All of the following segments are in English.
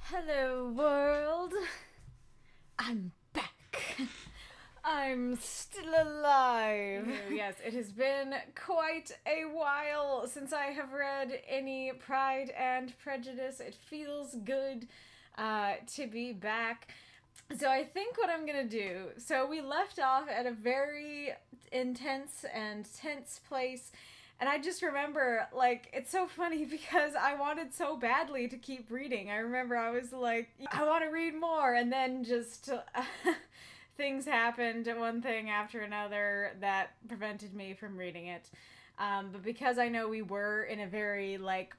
Hello, world. I'm back. I'm still alive. Yes, it has been quite a while since I have read any Pride and Prejudice. It feels good to be back. So I think what I'm gonna do, so we left off at a very intense and tense place, and I just remember, like, it's so funny because I wanted so badly to keep reading. I remember I was like, I want to read more, and then just things happened, one thing after another, that prevented me from reading it. But because I know we were in a very, like,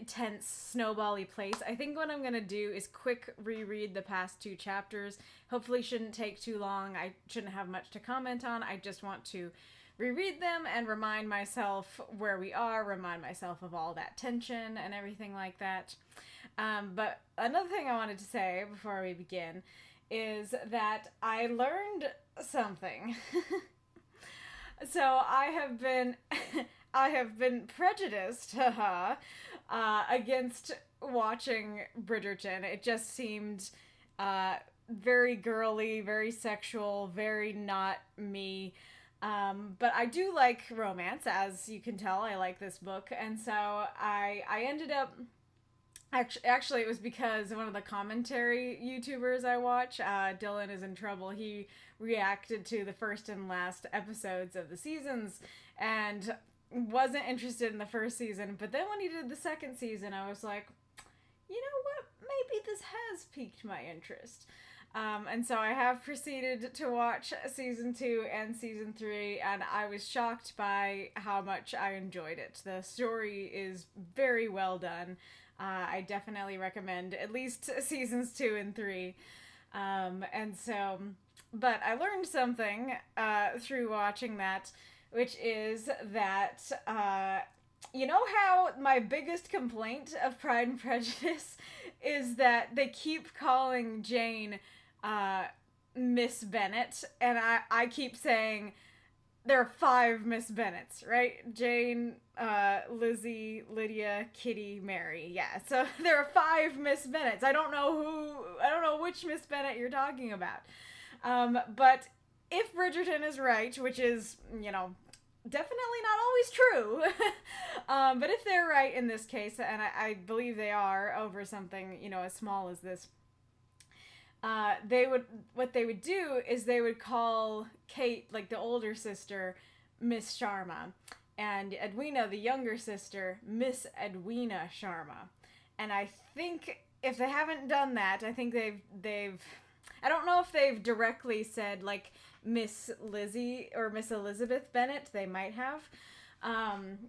tense, snowbally place, I think what I'm gonna do is quick reread the past two chapters. Hopefully shouldn't take too long. I shouldn't have much to comment on. I just want to reread them and remind myself where we are, remind myself of all that tension and everything like that. But another thing I wanted to say before we begin is that I learned something. So I have been I have been prejudiced against watching Bridgerton. It just seemed very girly, very sexual, very not me. But I do like romance, as you can tell. I like this book, and so I ended up. Actually, it was because one of the commentary YouTubers I watch, Dylan is in trouble. He reacted to the first and last episodes of the seasons and wasn't interested in the first season. But then when he did the second season, I was like, you know what? Maybe this has piqued my interest. And so I have proceeded to watch season 2 and season 3, and I was shocked by how much I enjoyed it. The story is very well done. I definitely recommend at least seasons 2 and 3. But I learned something through watching that, which is that you know how my biggest complaint of Pride and Prejudice is that they keep calling Jane Miss Bennet, and I keep saying there are 5 Miss Bennets, right? Jane, Lizzy, Lydia, Kitty, Mary. Yeah, so there are 5 Miss Bennets. I don't know which Miss Bennet you're talking about. But if Bridgerton is right, which is, definitely not always true, but if they're right in this case, and I believe they are over something, as small as this, what they would do is they would call Kate, like the older sister, Miss Sharma, and Edwina, the younger sister, Miss Edwina Sharma. And I think if they haven't done that, I think they've I don't know if they've directly said like Miss Lizzy or Miss Elizabeth Bennet. They might have.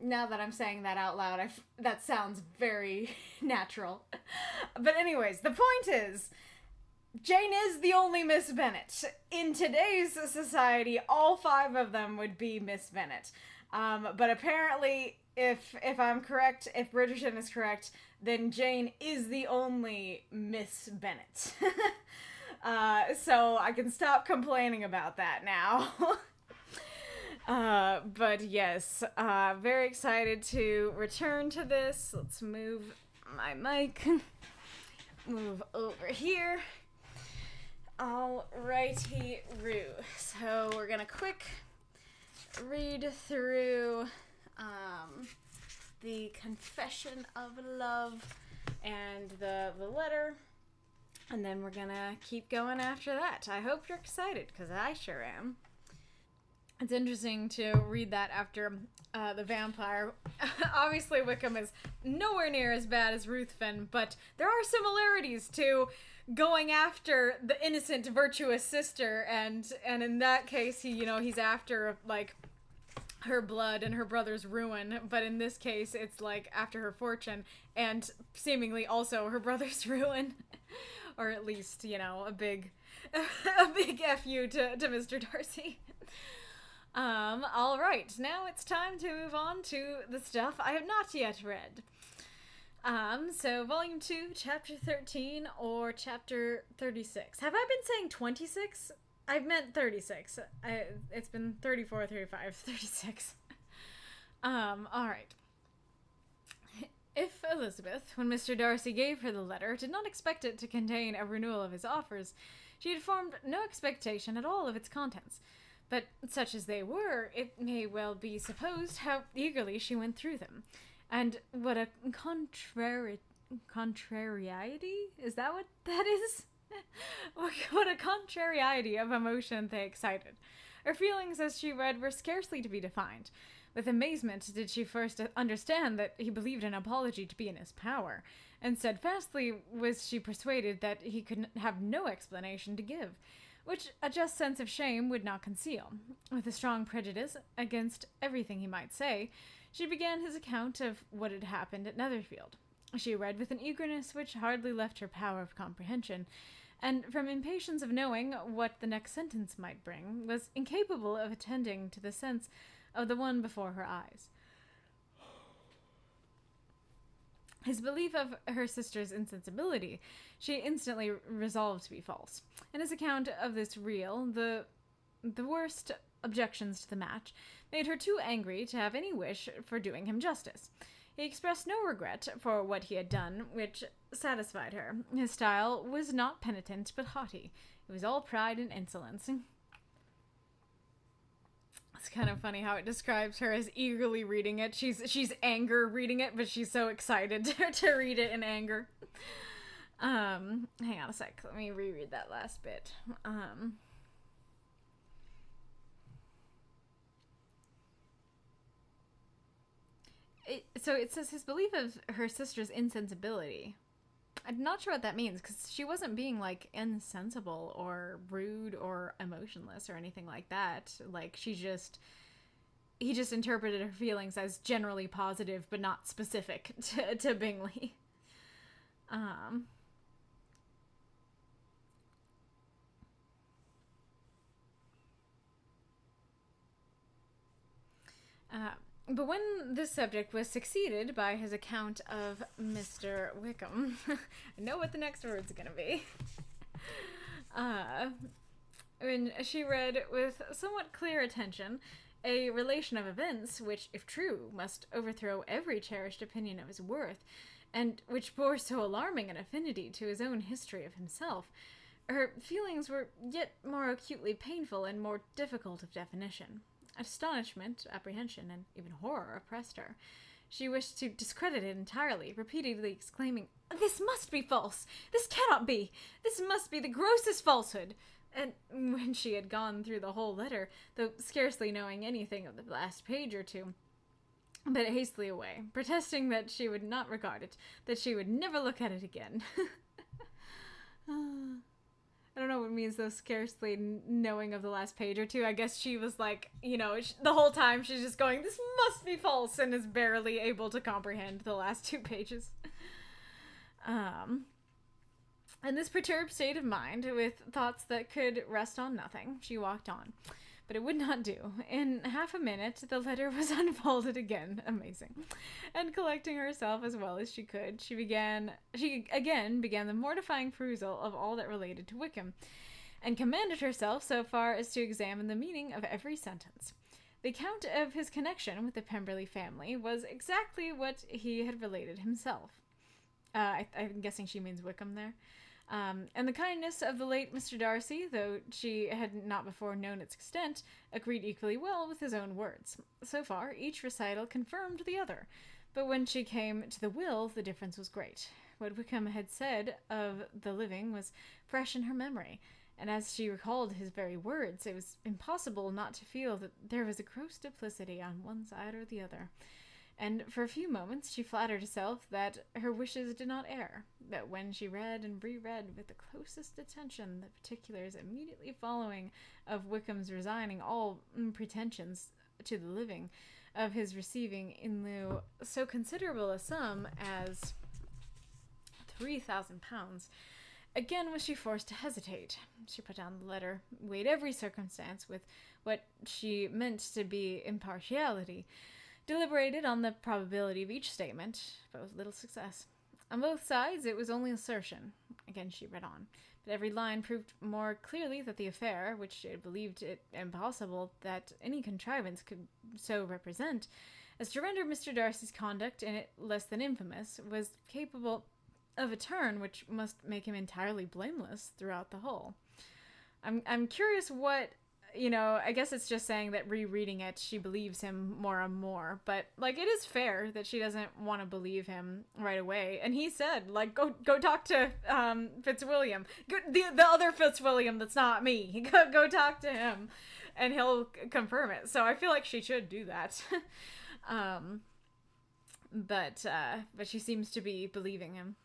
Now that I'm saying that out loud, that sounds very natural. But anyways, the point is, Jane is the only Miss Bennet. In today's society, all 5 of them would be Miss Bennet. But apparently, if I'm correct, if Bridgerton is correct, then Jane is the only Miss Bennet. So I can stop complaining about that now. But yes, very excited to return to this. Let's move my mic. Move over here. Alrighty-roo. So we're gonna quick read through the Confession of Love and the letter, and then we're gonna keep going after that. I hope you're excited, because I sure am. It's interesting to read that after the vampire. Obviously, Wickham is nowhere near as bad as Ruthven, but there are similarities to going after the innocent, virtuous sister, and in that case, he's after, like, her blood and her brother's ruin, but in this case, it's, like, after her fortune, and seemingly also her brother's ruin. Or at least, a big F you to Mr. Darcy. Alright, now it's time to move on to the stuff I have not yet read. So Volume 2, Chapter 13, or Chapter 36. Have I been saying 26? I've meant 36. It's been 34, 35, 36. Alright. If Elizabeth, when Mr. Darcy gave her the letter, did not expect it to contain a renewal of his offers, she had formed no expectation at all of its contents. But such as they were, it may well be supposed how eagerly she went through them, and what a contrariety? Is that what that is? What a contrariety of emotion they excited. Her feelings as she read were scarcely to be defined. With amazement did she first understand that he believed an apology to be in his power, and steadfastly was she persuaded that he could have no explanation to give, which a just sense of shame would not conceal. With a strong prejudice against everything he might say, she began his account of what had happened at Netherfield. She read with an eagerness which hardly left her power of comprehension, and from impatience of knowing what the next sentence might bring, was incapable of attending to the sense of the one before her eyes. His belief of her sister's insensibility she instantly resolved to be false, and his account of this real, the worst objections to the match, made her too angry to have any wish for doing him justice. He expressed no regret for what he had done, which satisfied her. His style was not penitent, but haughty. It was all pride and insolence. It's kind of funny how it describes her as eagerly reading it. She's anger reading it, but she's so excited to read it in anger. Hang on a sec. Let me reread that last bit. So it says his belief of her sister's insensibility. I'm not sure what that means, because she wasn't being, like, insensible or rude or emotionless or anything like that. Like, he just interpreted her feelings as generally positive, but not specific to Bingley. But when this subject was succeeded by his account of Mr. Wickham, I know what the next word's gonna be. When she read with somewhat clear attention a relation of events which, if true, must overthrow every cherished opinion of his worth, and which bore so alarming an affinity to his own history of himself, her feelings were yet more acutely painful and more difficult of definition. Astonishment, apprehension, and even horror oppressed her. She wished to discredit it entirely, repeatedly exclaiming, "This must be false! This cannot be! This must be the grossest falsehood!" And when she had gone through the whole letter, though scarcely knowing anything of the last page or two, but hastily away, protesting that she would not regard it, that she would never look at it again. I don't know what it means, though, scarcely knowing of the last page or two. I guess she was like, the whole time she's just going, this must be false, and is barely able to comprehend the last 2 pages. In this perturbed state of mind, with thoughts that could rest on nothing, she walked on. But it would not do. In half a minute, the letter was unfolded again. Amazing. And collecting herself as well as she could, she again began the mortifying perusal of all that related to Wickham, and commanded herself so far as to examine the meaning of every sentence. The account of his connection with the Pemberley family was exactly what he had related himself. I'm guessing she means Wickham there. And the kindness of the late Mr. Darcy, though she had not before known its extent, agreed equally well with his own words. So far, each recital confirmed the other, but when she came to the will, the difference was great. What Wickham had said of the living was fresh in her memory, and as she recalled his very words, it was impossible not to feel that there was a gross duplicity on one side or the other. And for a few moments she flattered herself that her wishes did not err, that when she read and reread with the closest attention the particulars immediately following of Wickham's resigning all pretensions to the living, of his receiving in lieu so considerable a sum as £3,000, again was she forced to hesitate. She put down the letter, weighed every circumstance with what she meant to be impartiality, deliberated on the probability of each statement, but with little success. On both sides it was only assertion. Again she read on, but every line proved more clearly that the affair, which she had believed it impossible that any contrivance could so represent, as to render Mr. Darcy's conduct in it less than infamous, was capable of a turn which must make him entirely blameless throughout the whole. I'm curious what, I guess it's just saying that rereading it, she believes him more and more, but, like, it is fair that she doesn't want to believe him right away, and he said, like, go talk to, Fitzwilliam, the other Fitzwilliam that's not me, go talk to him, and he'll confirm it, so I feel like she should do that, but she seems to be believing him.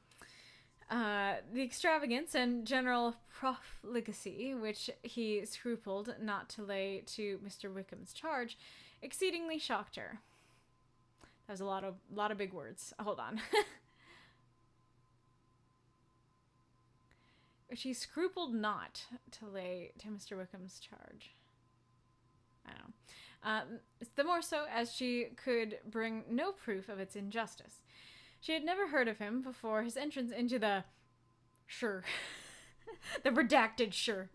The extravagance and general profligacy, which he scrupled not to lay to Mr. Wickham's charge, exceedingly shocked her. That was a lot of big words. Hold on. Which he scrupled not to lay to Mr. Wickham's charge. I don't know. The more so as she could bring no proof of its injustice. She had never heard of him before his entrance into the the redacted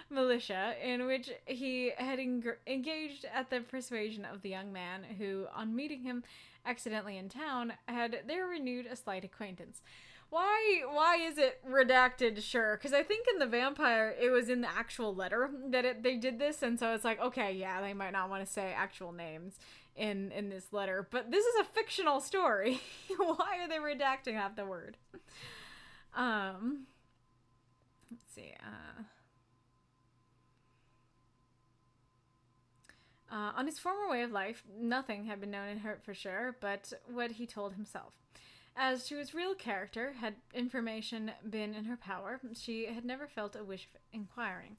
militia, in which he had engaged at the persuasion of the young man who, on meeting him accidentally in town, had there renewed a slight acquaintance. Why is it redacted Because I think in The Vampire, it was in the actual letter that they did this, and so it's like, okay, yeah, they might not want to say actual names in this letter, but this is a fictional story. Why are they redacting half the word? Let's see. On his former way of life, nothing had been known in Hertfordshire but what he told himself. As to his real character, had information been in her power, she had never felt a wish of inquiring.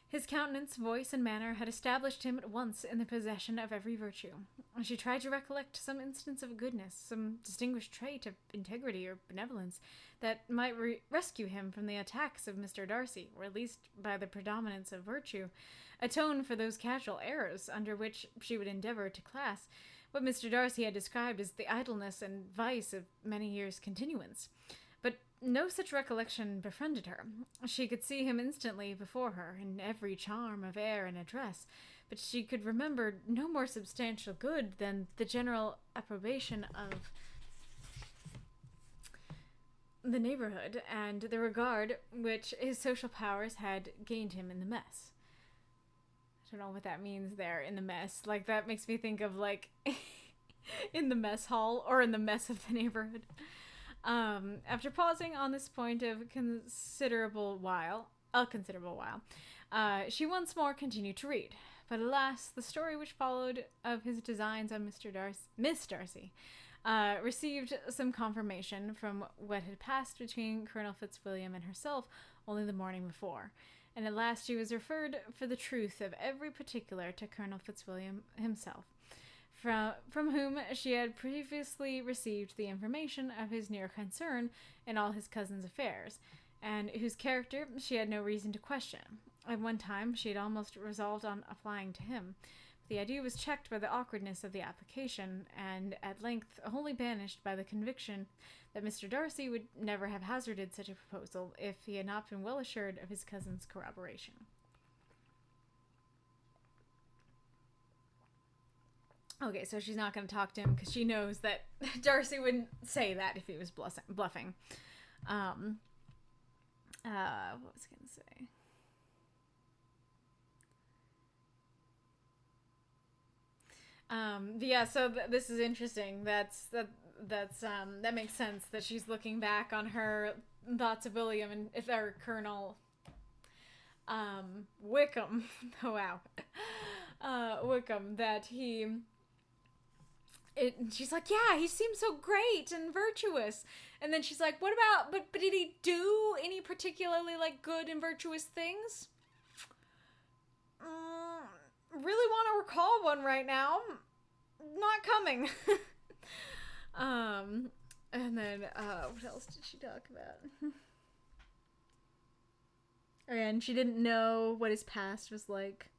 His countenance, voice, and manner had established him at once in the possession of every virtue. She tried to recollect some instance of goodness, some distinguished trait of integrity or benevolence, that might rescue him from the attacks of Mr. Darcy, or at least, by the predominance of virtue, atone for those casual errors under which she would endeavour to class what Mr. Darcy had described as the idleness and vice of many years' continuance. But no such recollection befriended her. She could see him instantly before her, in every charm of air and address, but she could remember no more substantial good than the general approbation of the neighbourhood, and the regard which his social powers had gained him in the mess. I don't know what that means there, in the mess. Like, that makes me think of, like, in the mess hall, or in the mess of the neighborhood. After pausing on this point of a considerable while, she once more continued to read. But alas, the story which followed of his designs on Miss Darcy, received some confirmation from what had passed between Colonel Fitzwilliam and herself only the morning before. And at last she was referred for the truth of every particular to Colonel Fitzwilliam himself, from whom she had previously received the information of his near concern in all his cousin's affairs, and whose character she had no reason to question. At one time she had almost resolved on applying to him, but the idea was checked by the awkwardness of the application, and at length wholly banished by the conviction that Mr. Darcy would never have hazarded such a proposal if he had not been well assured of his cousin's corroboration. Okay, so she's not going to talk to him because she knows that Darcy wouldn't say that if he was bluffing. What was I going to say? Yeah, so this is interesting. That makes sense that she's looking back on her thoughts of William and if they're Colonel Wickham. Wow. Wickham, that she's like, yeah, he seems so great and virtuous. And then she's like, what about, but did he do any particularly, like, good and virtuous things? Really want to recall one right now. Not coming. And then, what else did she talk about? And she didn't know what his past was like.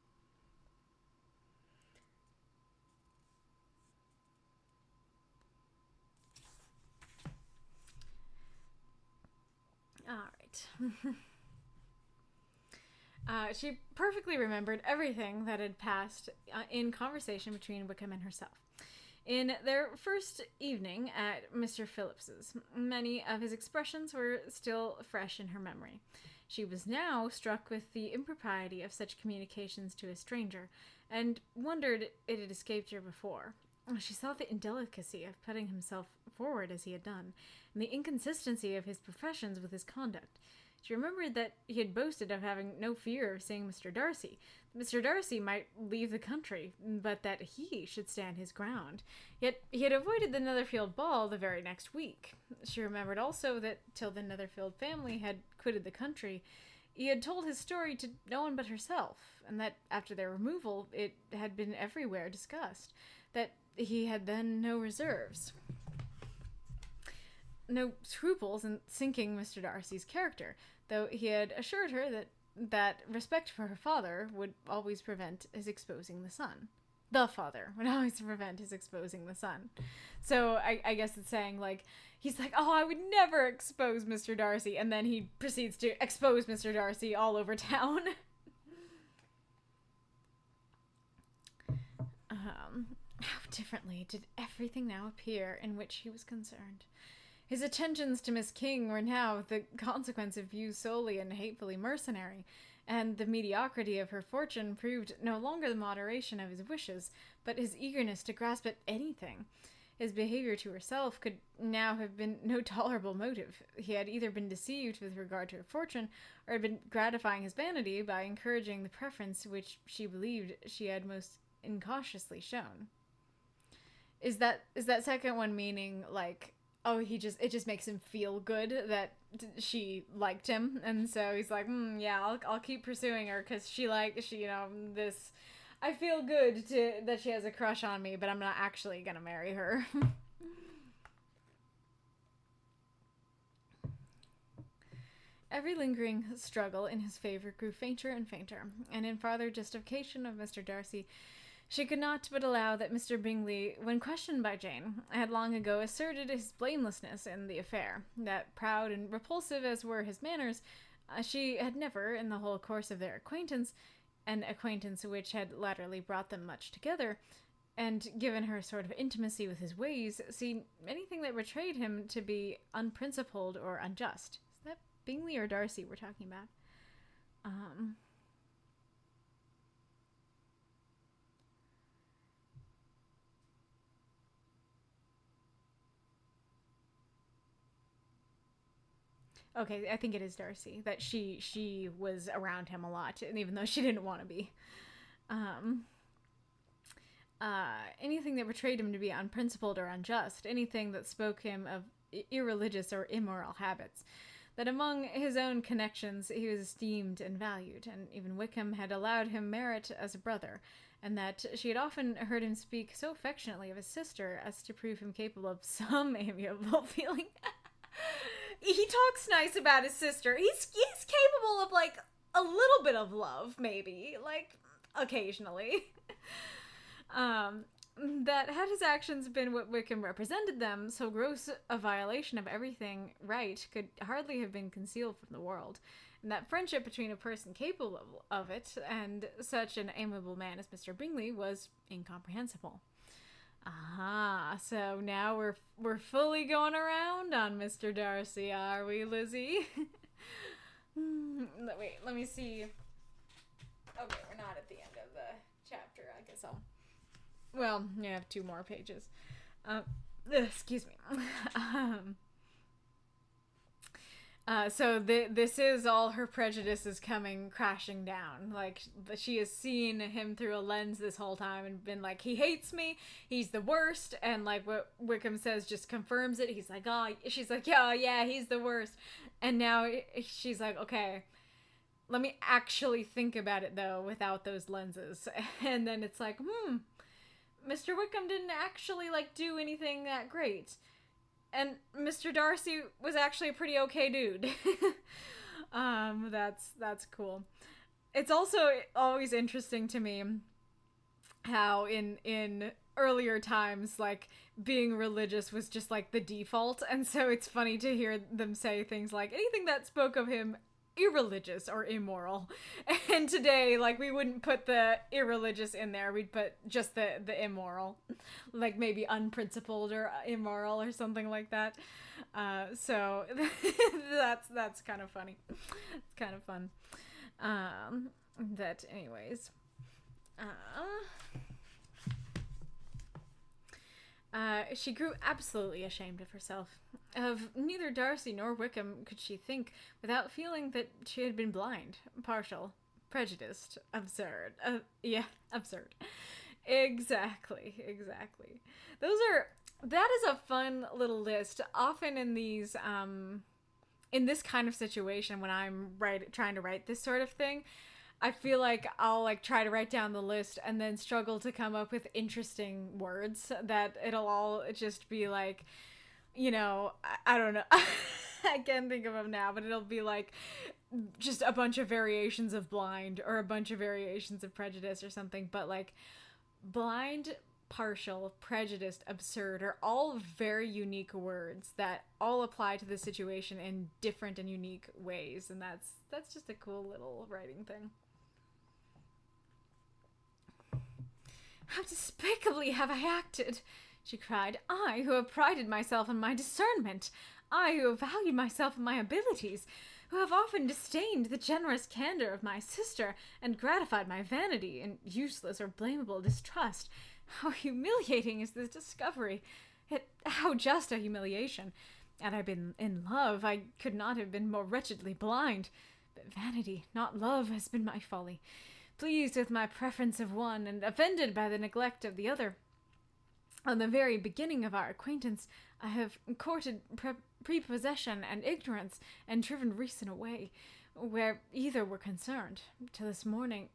Alright. She perfectly remembered everything that had passed in conversation between Wickham and herself. In their first evening at Mr. Phillips's, many of his expressions were still fresh in her memory. She was now struck with the impropriety of such communications to a stranger, and wondered it had escaped her before. She saw the indelicacy of putting himself forward as he had done, and the inconsistency of his professions with his conduct. She remembered that he had boasted of having no fear of seeing Mr. Darcy. Mr. Darcy might leave the country, but that he should stand his ground. Yet he had avoided the Netherfield ball the very next week. She remembered also that till the Netherfield family had quitted the country, he had told his story to no one but herself, and that after their removal it had been everywhere discussed, that he had then no reserves, no scruples in sinking Mr. Darcy's character, though he had assured her that respect for her father would always prevent his exposing the son. The father would always prevent his exposing the son. So I guess it's saying, like, he's like, oh, I would never expose Mr. Darcy, and then he proceeds to expose Mr. Darcy all over town. How differently did everything now appear in which he was concerned. His attentions to Miss King were now the consequence of views solely and hatefully mercenary, and the mediocrity of her fortune proved no longer the moderation of his wishes, but his eagerness to grasp at anything. His behavior to herself could now have been no tolerable motive. He had either been deceived with regard to her fortune, or had been gratifying his vanity by encouraging the preference which she believed she had most incautiously shown. Is that second one meaning, like, oh, it just makes him feel good that she liked him, and so he's like, yeah, I'll keep pursuing her because she, this, I feel good that she has a crush on me, but I'm not actually gonna marry her. Every lingering struggle in his favor grew fainter and fainter, and in farther justification of Mr. Darcy, she could not but allow that Mr. Bingley, when questioned by Jane, had long ago asserted his blamelessness in the affair, that proud and repulsive as were his manners, she had never, in the whole course of their acquaintance, an acquaintance which had latterly brought them much together, and given her a sort of intimacy with his ways, seen anything that betrayed him to be unprincipled or unjust. Is that Bingley or Darcy we're talking about? Okay, I think it is Darcy, that she was around him a lot, and even though she didn't want to be. Anything that betrayed him to be unprincipled or unjust, anything that spoke him of irreligious or immoral habits, that among his own connections he was esteemed and valued, and even Wickham had allowed him merit as a brother, and that she had often heard him speak so affectionately of his sister as to prove him capable of some amiable feeling. He talks nice about his sister. He's capable of, like, a little bit of love, maybe, like, occasionally. That had his actions been what Wickham represented them, so gross a violation of everything right could hardly have been concealed from the world, and that friendship between a person capable of it and such an amiable man as Mr. Bingley was incomprehensible. Aha, so now we're fully going around on Mr. Darcy, are we, Lizzy? Wait, let me see. Okay, we're not at the end of the chapter. I guess well, you have 2 more pages. Excuse me. So this is all her prejudices coming crashing down. Like, she has seen him through a lens this whole time and been like, he hates me, he's the worst, and like what Wickham says just confirms it. He's like, oh, she's like, yeah, he's the worst. And now she's like, okay, let me actually think about it though without those lenses. And then it's like, Mr. Wickham didn't actually like do anything that great. And Mr. Darcy was actually a pretty okay dude. That's cool. It's also always interesting to me how in earlier times, like, being religious was just like the default, and so it's funny to hear them say things like anything that spoke of him irreligious or immoral. And today, like, we wouldn't put the irreligious in there. We'd put just the immoral, like maybe unprincipled or immoral or something like that. So that's kind of funny. It's kind of fun. That anyways. She grew absolutely ashamed of herself. Of neither Darcy nor Wickham could she think without feeling that she had been blind, partial, prejudiced, absurd. Absurd. Exactly. That is a fun little list. Often in these, in this kind of situation when I'm trying to write this sort of thing, I feel like I'll like try to write down the list and then struggle to come up with interesting words that it'll all just be like, you know, I don't know. I can't think of them now, but it'll be like just a bunch of variations of blind or a bunch of variations of prejudice or something. But like blind, partial, prejudiced, absurd are all very unique words that all apply to the situation in different and unique ways. And that's just a cool little writing thing. How despicably have I acted, she cried. I, who have prided myself on my discernment. I, who have valued myself and my abilities. Who have often disdained the generous candor of my sister, and gratified my vanity in useless or blamable distrust. How humiliating is this discovery! Yet how just a humiliation! Had I been in love, I could not have been more wretchedly blind. But vanity, not love, has been my folly. Pleased with my preference of one, and offended by the neglect of the other. On the very beginning of our acquaintance, I have courted prepossession and ignorance, and driven reason away, where either were concerned. Till this moment,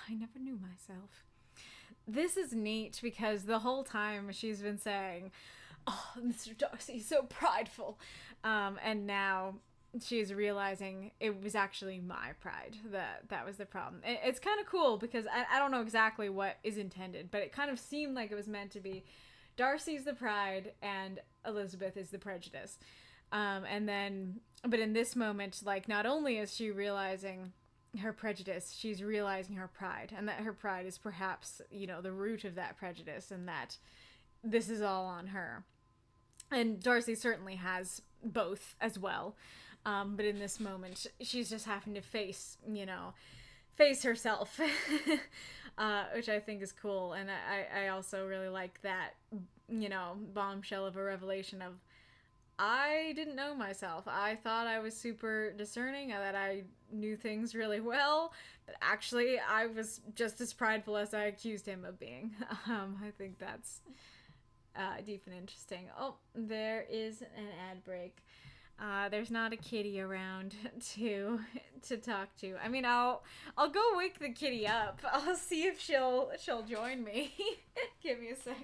I never knew myself. This is neat because the whole time she's been saying, "Oh, Mr. Darcy, so prideful," and now she's realizing it was actually my pride that was the problem. It's kind of cool because I don't know exactly what is intended, but it kind of seemed like it was meant to be Darcy's the pride and Elizabeth is the prejudice. But in this moment, like, not only is she realizing her prejudice, she's realizing her pride, and that her pride is perhaps, you know, the root of that prejudice, and that this is all on her. And Darcy certainly has both as well. But in this moment, she's just having to face herself, which I think is cool. And I also really like that, you know, bombshell of a revelation of, I didn't know myself. I thought I was super discerning and that I knew things really well, but actually I was just as prideful as I accused him of being. I think that's deep and interesting. Oh, there is an ad break. There's not a kitty around to talk to. I mean, I'll go wake the kitty up. I'll see if she'll join me. Give me a sec.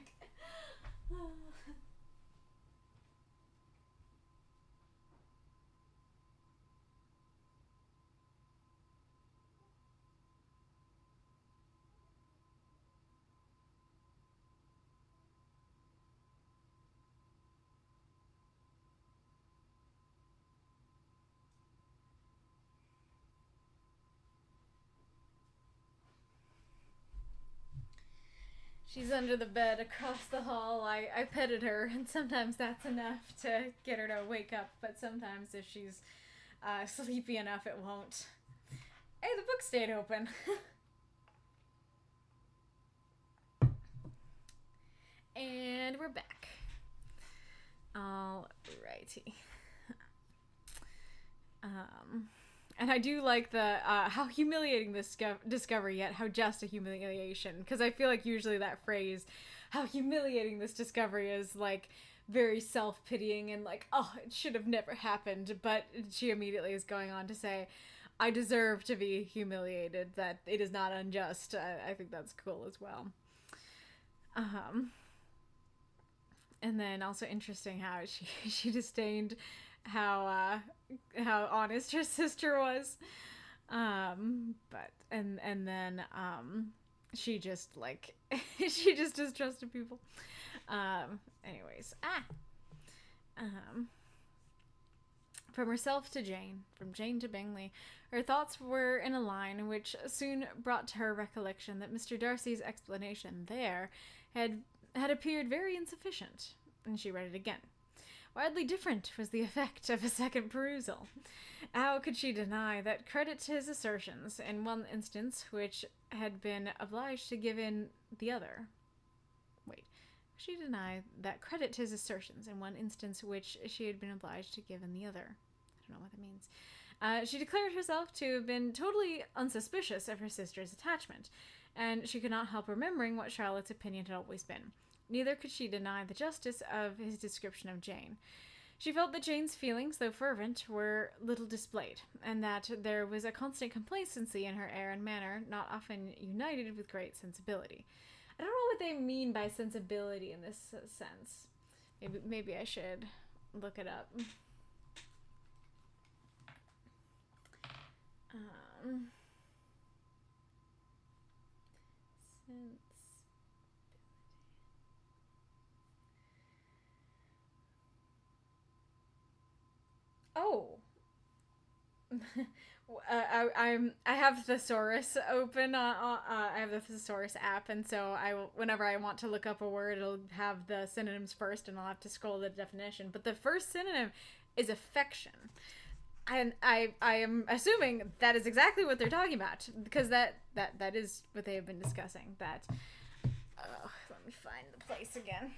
She's under the bed across the hall. I petted her, and sometimes that's enough to get her to wake up, but sometimes if she's sleepy enough, it won't. Hey, the book stayed open. And we're back. Alrighty. And I do like the, how humiliating this discovery, yet how just a humiliation. Because I feel like usually that phrase, how humiliating this discovery, is like very self-pitying and like, oh, it should have never happened. But she immediately is going on to say, I deserve to be humiliated, that it is not unjust. I think that's cool as well. And then also interesting how she disdained how honest her sister was, but and then she just like she just distrusted people. From herself to Jane, from Jane to Bingley, her thoughts were in a line which soon brought to her recollection that Mr. Darcy's explanation there had appeared very insufficient, and she read it again. Widely different was the effect of a second perusal. How could she deny that credit to his assertions in one instance which had been obliged to give in the other? She denied that credit to his assertions in one instance which she had been obliged to give in the other. I don't know what that means. She declared herself to have been totally unsuspicious of her sister's attachment, and she could not help remembering what Charlotte's opinion had always been. Neither could she deny the justice of his description of Jane. She felt that Jane's feelings, though fervent, were little displayed, and that there was a constant complacency in her air and manner, not often united with great sensibility. I don't know what they mean by sensibility in this sense. Maybe I should look it up. Oh. I have Thesaurus open. I have the Thesaurus app, and so whenever I want to look up a word, it'll have the synonyms first, and I'll have to scroll the definition. But the first synonym is affection, and I am assuming that is exactly what they're talking about, because that is what they have been discussing. That let me find the place again.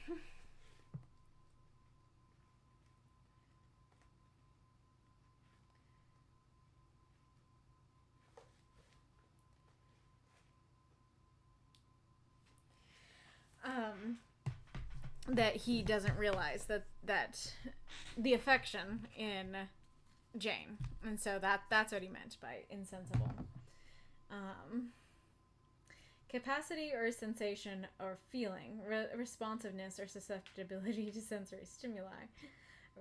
That he doesn't realize that the affection in Jane, and so that's what he meant by insensible. Capacity or sensation or feeling, responsiveness or susceptibility to sensory stimuli,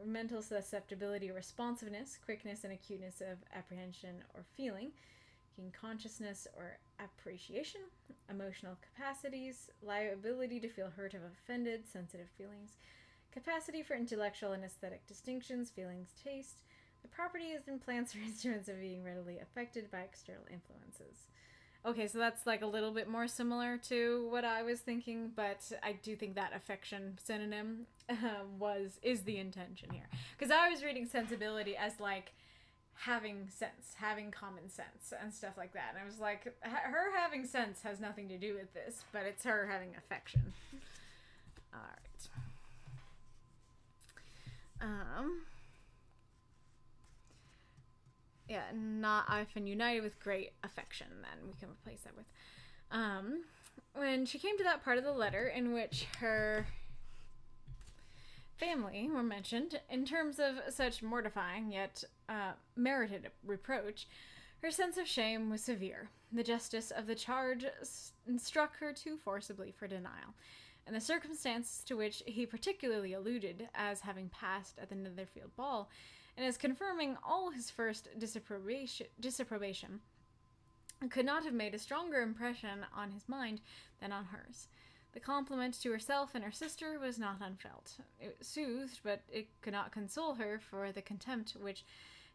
mental susceptibility or responsiveness, quickness and acuteness of apprehension or feeling, consciousness or appreciation, emotional capacities, liability to feel hurt or offended, sensitive feelings, capacity for intellectual and aesthetic distinctions, feelings, taste, the properties in plants or instruments of being readily affected by external influences. Okay, so that's like a little bit more similar to what I was thinking, but I do think that affection synonym is the intention here. Because I was reading sensibility as like having sense, having common sense, and stuff like that. And I was like, her having sense has nothing to do with this, but it's her having affection. All right. Yeah, not often united with great affection, then we can replace that with. When she came to that part of the letter in which her family were mentioned in terms of such mortifying yet merited reproach, her sense of shame was severe. The justice of the charge struck her too forcibly for denial, and the circumstance to which he particularly alluded as having passed at the Netherfield ball, and as confirming all his first disapprobation, could not have made a stronger impression on his mind than on hers. The compliment to herself and her sister was not unfelt. It soothed, but it could not console her for the contempt which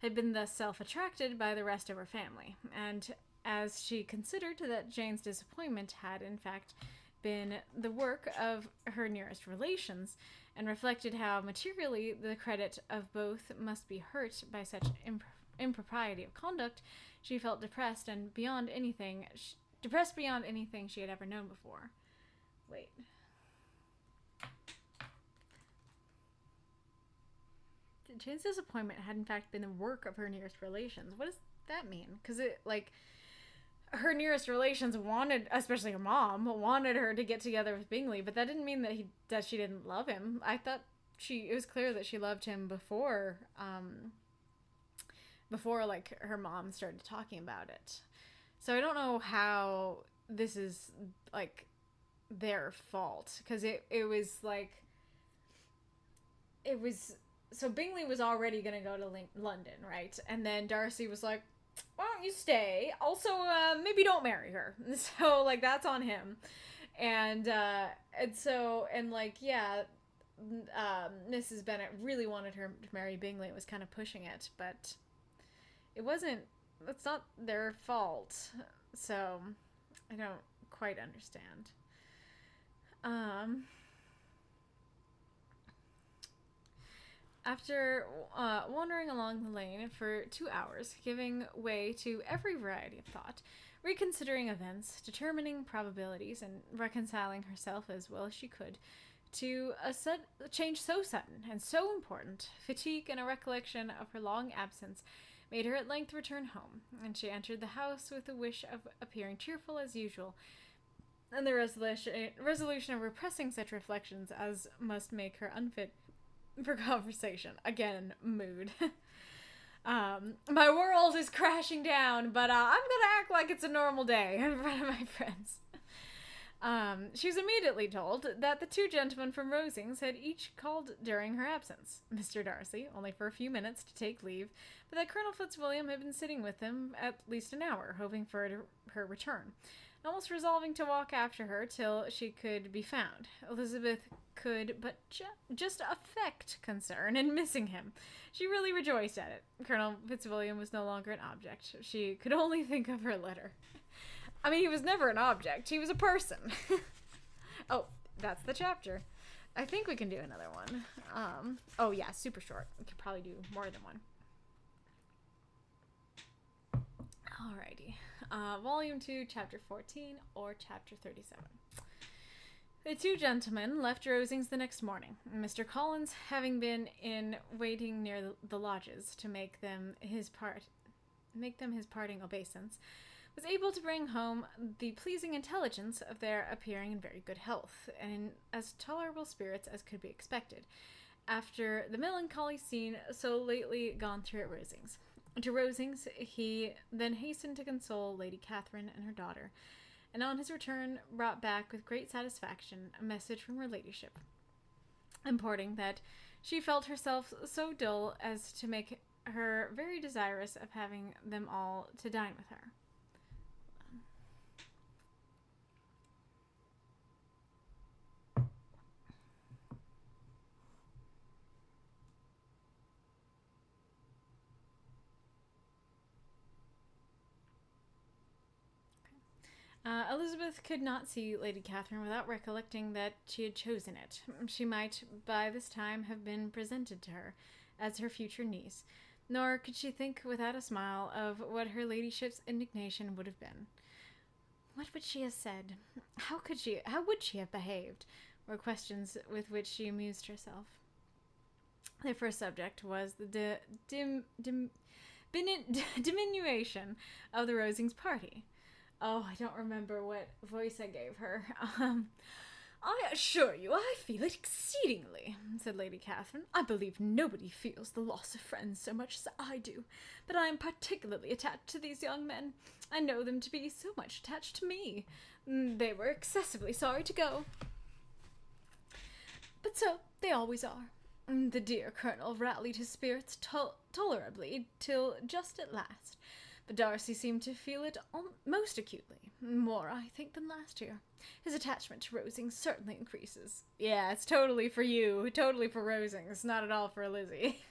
had been thus self-attracted by the rest of her family, and as she considered that Jane's disappointment had, in fact, been the work of her nearest relations, and reflected how materially the credit of both must be hurt by such impropriety of conduct, she felt depressed beyond anything she had ever known before. Wait. Jane's disappointment had in fact been the work of her nearest relations. What does that mean? Because her nearest relations wanted, especially her mom, wanted her to get together with Bingley, but that didn't mean that she didn't love him. I thought it was clear that she loved him before like her mom started talking about it. So I don't know how this is like their fault, because it was so Bingley was already gonna go to London, right? And then Darcy was like, why don't you stay? Also, maybe don't marry her. So, like, that's on him. And Mrs. Bennet really wanted her to marry Bingley and was kind of pushing it, but it's not their fault. So, I don't quite understand. After wandering along the lane for 2 hours, giving way to every variety of thought, reconsidering events, determining probabilities, and reconciling herself as well as she could to a change so sudden and so important, fatigue and a recollection of her long absence made her at length return home, and she entered the house with the wish of appearing cheerful as usual, and the resolution of repressing such reflections as must make her unfit for conversation. Again, mood. My world is crashing down, but I'm gonna act like it's a normal day in front of my friends. She was immediately told that the 2 gentlemen from Rosings had each called during her absence. Mr. Darcy, only for a few minutes to take leave, but that Colonel Fitzwilliam had been sitting with them at least an hour, hoping for her return, and almost resolving to walk after her till she could be found. Elizabeth could but just affect concern in missing him. She really rejoiced at it. Colonel Fitzwilliam was no longer an object. She could only think of her letter. I mean, he was never an object. He was a person. Oh, that's the chapter. I think we can do another one. Oh yeah, super short. We could probably do more than one. Alrighty. Volume 2, Chapter 14, or Chapter 37. The 2 gentlemen left Rosings the next morning, Mr. Collins having been in waiting near the lodges to make them his parting obeisance, was able to bring home the pleasing intelligence of their appearing in very good health, and in as tolerable spirits as could be expected, after the melancholy scene so lately gone through at Rosings. To Rosings he then hastened to console Lady Catherine and her daughter, and on his return brought back with great satisfaction a message from her ladyship, importing that she felt herself so dull as to make her very desirous of having them all to dine with her. Elizabeth could not see Lady Catherine without recollecting that she had chosen it. She might by this time have been presented to her as her future niece, nor could she think without a smile of what her ladyship's indignation would have been. What would she have said? How would she have behaved? Were questions with which she amused herself. Their first subject was the diminution of the Rosings party. Oh, I don't remember what voice I gave her. I assure you, I feel it exceedingly, said Lady Catherine. I believe nobody feels the loss of friends so much as I do, but I am particularly attached to these young men. I know them to be so much attached to me. They were excessively sorry to go. But so they always are. The dear Colonel rallied his spirits tolerably till just at last. But Darcy seemed to feel it most acutely, more, I think, than last year. His attachment to Rosings certainly increases. Yeah, it's totally for you, totally for Rosings, not at all for Lizzy.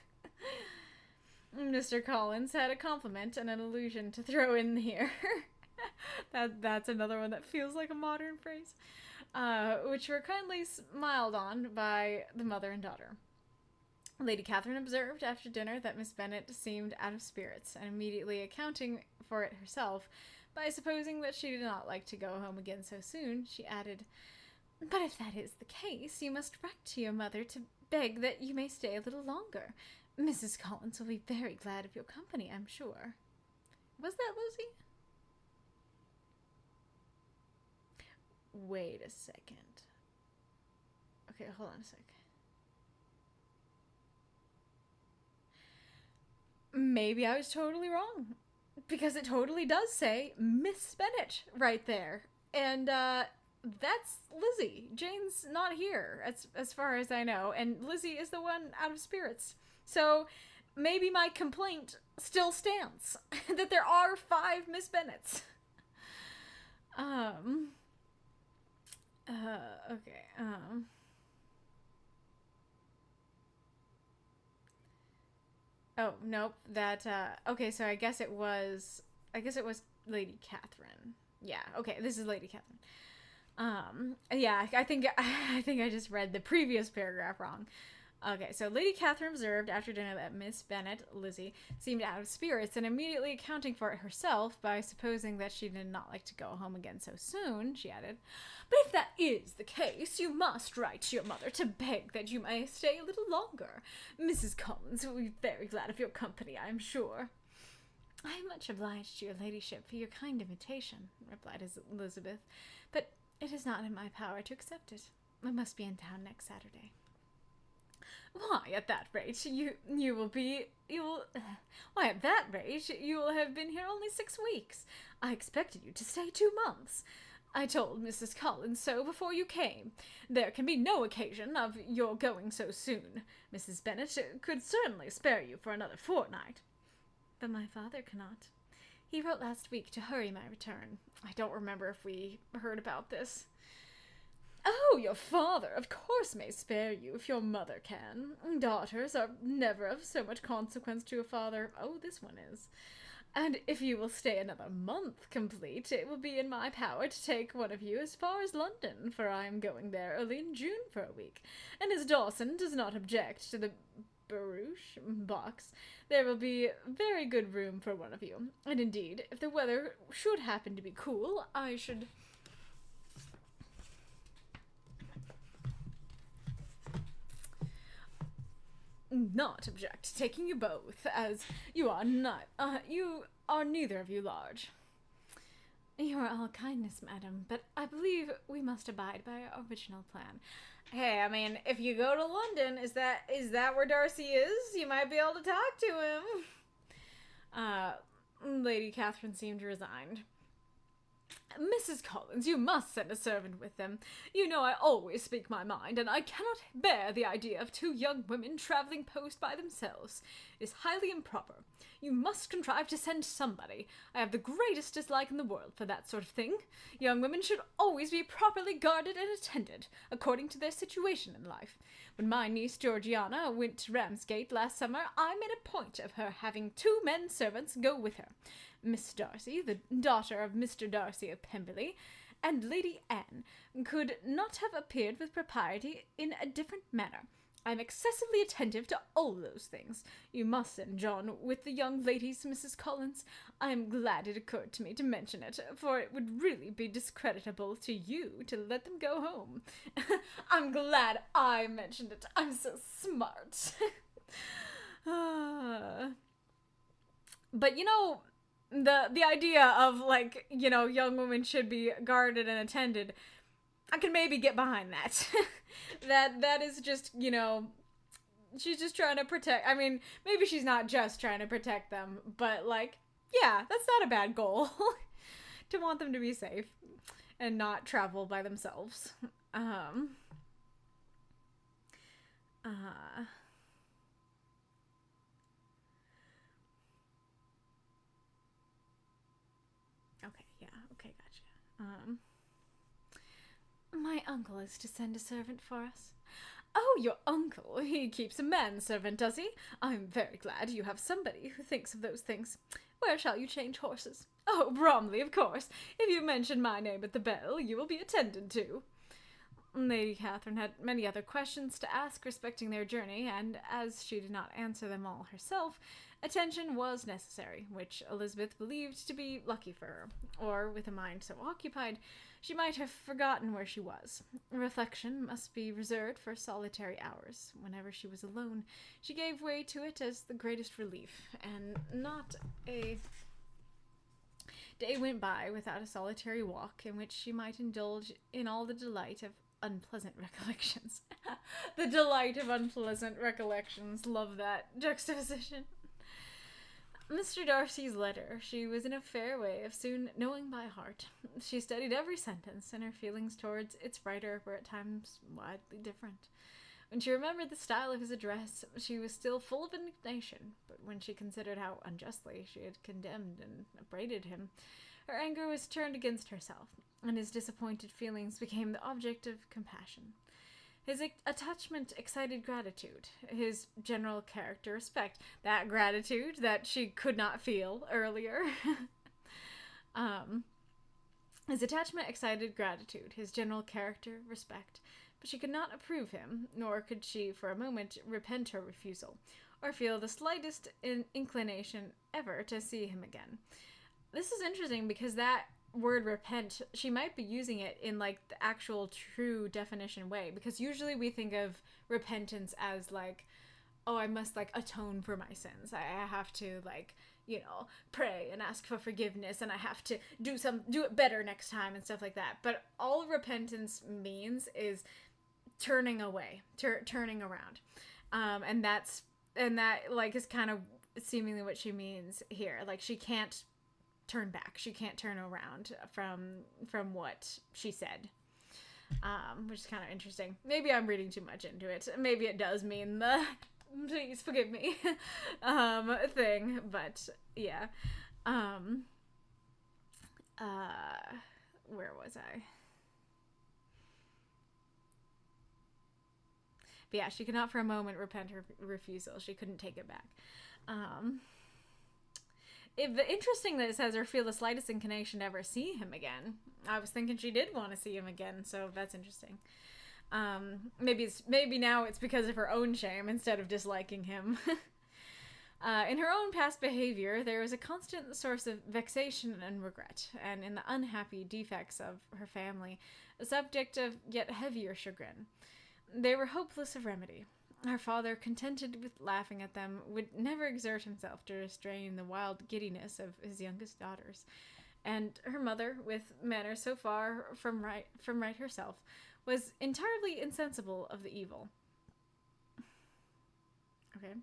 Mr. Collins had a compliment and an allusion to throw in here. That's another one that feels like a modern phrase, which were kindly smiled on by the mother and daughter. Lady Catherine observed after dinner that Miss Bennet seemed out of spirits, and immediately accounting for it herself by supposing that she did not like to go home again so soon, she added, "But if that is the case, you must write to your mother to beg that you may stay a little longer. Mrs. Collins will be very glad of your company, I'm sure." Was that Lizzy? Wait a second. Okay, hold on a sec. Maybe I was totally wrong, because it totally does say Miss Bennet right there, and that's Lizzy. Jane's not here, as far as I know, and Lizzy is the one out of spirits. So maybe my complaint still stands that there are 5 Miss Bennets. Okay. Oh, nope. Okay, so I guess it was Lady Catherine. Yeah, okay, this is Lady Catherine. Yeah, I think I just read the previous paragraph wrong. Okay, so Lady Catherine observed after dinner that Miss Bennet, Lizzy, seemed out of spirits, and immediately accounting for it herself by supposing that she did not like to go home again so soon, she added, "But if that is the case, you must write to your mother to beg that you may stay a little longer. Mrs. Collins will be very glad of your company, I am sure." "I am much obliged to your ladyship for your kind invitation," replied Elizabeth, "but it is not in my power to accept it. I must be in town next Saturday." "Why, at that rate, you will be you will. Why, at that rate, you will have been here only 6 weeks. I expected you to stay 2 months. I told Mrs. Collins so before you came. There can be no occasion of your going so soon. Mrs. Bennet could certainly spare you for another fortnight." "But my father cannot. He wrote last week to hurry my return. I don't remember if we heard about this." "Oh, your father, of course, may spare you if your mother can. Daughters are never of so much consequence to a father. Oh, this one is. And if you will stay another month complete, it will be in my power to take one of you as far as London, for I am going there early in June for a week. And as Dawson does not object to the barouche box, there will be very good room for one of you. And indeed, if the weather should happen to be cool, I should not object to taking you both, as you are neither of you large." "You are all kindness, madam, but I believe we must abide by our original plan." "Hey, I mean, if you go to London, is that where Darcy is? You might be able to talk to him." Lady Catherine seemed resigned. "Mrs. Collins, you must send a servant with them. You know I always speak my mind, and I cannot bear the idea of 2 young women travelling post by themselves. It is highly improper. You must contrive to send somebody. I have the greatest dislike in the world for that sort of thing. Young women should always be properly guarded and attended, according to their situation in life. When my niece Georgiana went to Ramsgate last summer, I made a point of her having 2 men servants go with her. Miss Darcy, the daughter of Mr. Darcy of Pemberley, and Lady Anne, could not have appeared with propriety in a different manner. I am excessively attentive to all those things. You must send John with the young ladies, Mrs. Collins. I am glad it occurred to me to mention it, for it would really be discreditable to you to let them go home." I'm glad I mentioned it. I'm so smart. But the idea of, like, young women should be guarded and attended, I can maybe get behind that. that is just, she's just trying to protect. I mean, maybe she's not just trying to protect them, but, like, yeah, that's not a bad goal. To want them to be safe and not travel by themselves. Okay, yeah, okay, gotcha. My uncle is to send a servant for us. Oh, your uncle? He keeps a manservant, does he? I'm very glad you have somebody who thinks of those things. Where shall you change horses? Oh, Bromley, of course. If you mention my name at the bell, you will be attended to. Lady Catherine had many other questions to ask respecting their journey, and as she did not answer them all herself, attention was necessary, which Elizabeth believed to be lucky for her, or with a mind so occupied she might have forgotten where she was. Reflection must be reserved for solitary hours. Whenever she was alone, she gave way to it as the greatest relief, and not a day went by without a solitary walk in which she might indulge in all the delight of unpleasant recollections. The delight of unpleasant recollections. Love that juxtaposition. Mr. Darcy's letter she was in a fair way of soon knowing by heart. She studied every sentence, and her feelings towards its writer were at times widely different. When she remembered the style of his address, she was still full of indignation, but when she considered how unjustly she had condemned and upbraided him, her anger was turned against herself, and his disappointed feelings became the object of compassion. His attachment excited gratitude. His general character respect. That gratitude that she could not feel earlier. His attachment excited gratitude. His general character respect. But she could not approve him, nor could she for a moment repent her refusal, or feel the slightest inclination ever to see him again. This is interesting because that word repent, she might be using it in like the actual true definition way, because usually we think of repentance as like, oh, I must like atone for my sins. I have to like, pray and ask for forgiveness, and I have to do it better next time and stuff like that. But all repentance means is turning away, turning around. And that like is kind of seemingly what she means here. Like she can't turn back. She can't turn around from what she said. Which is kind of interesting. Maybe I'm reading too much into it. Maybe it does mean the please forgive me thing, but yeah. Where was I? But yeah, she could not for a moment repent her refusal. She couldn't take it back. Interesting that it says or feel the slightest inclination to ever see him again. I was thinking she did want to see him again, so that's interesting. Maybe now it's because of her own shame instead of disliking him. In her own past behavior, there was a constant source of vexation and regret, and in the unhappy defects of her family, a subject of yet heavier chagrin. They were hopeless of remedy. Her father, contented with laughing at them, would never exert himself to restrain the wild giddiness of his youngest daughters. And her mother, with manners so far from right herself, was entirely insensible of the evil. Okay.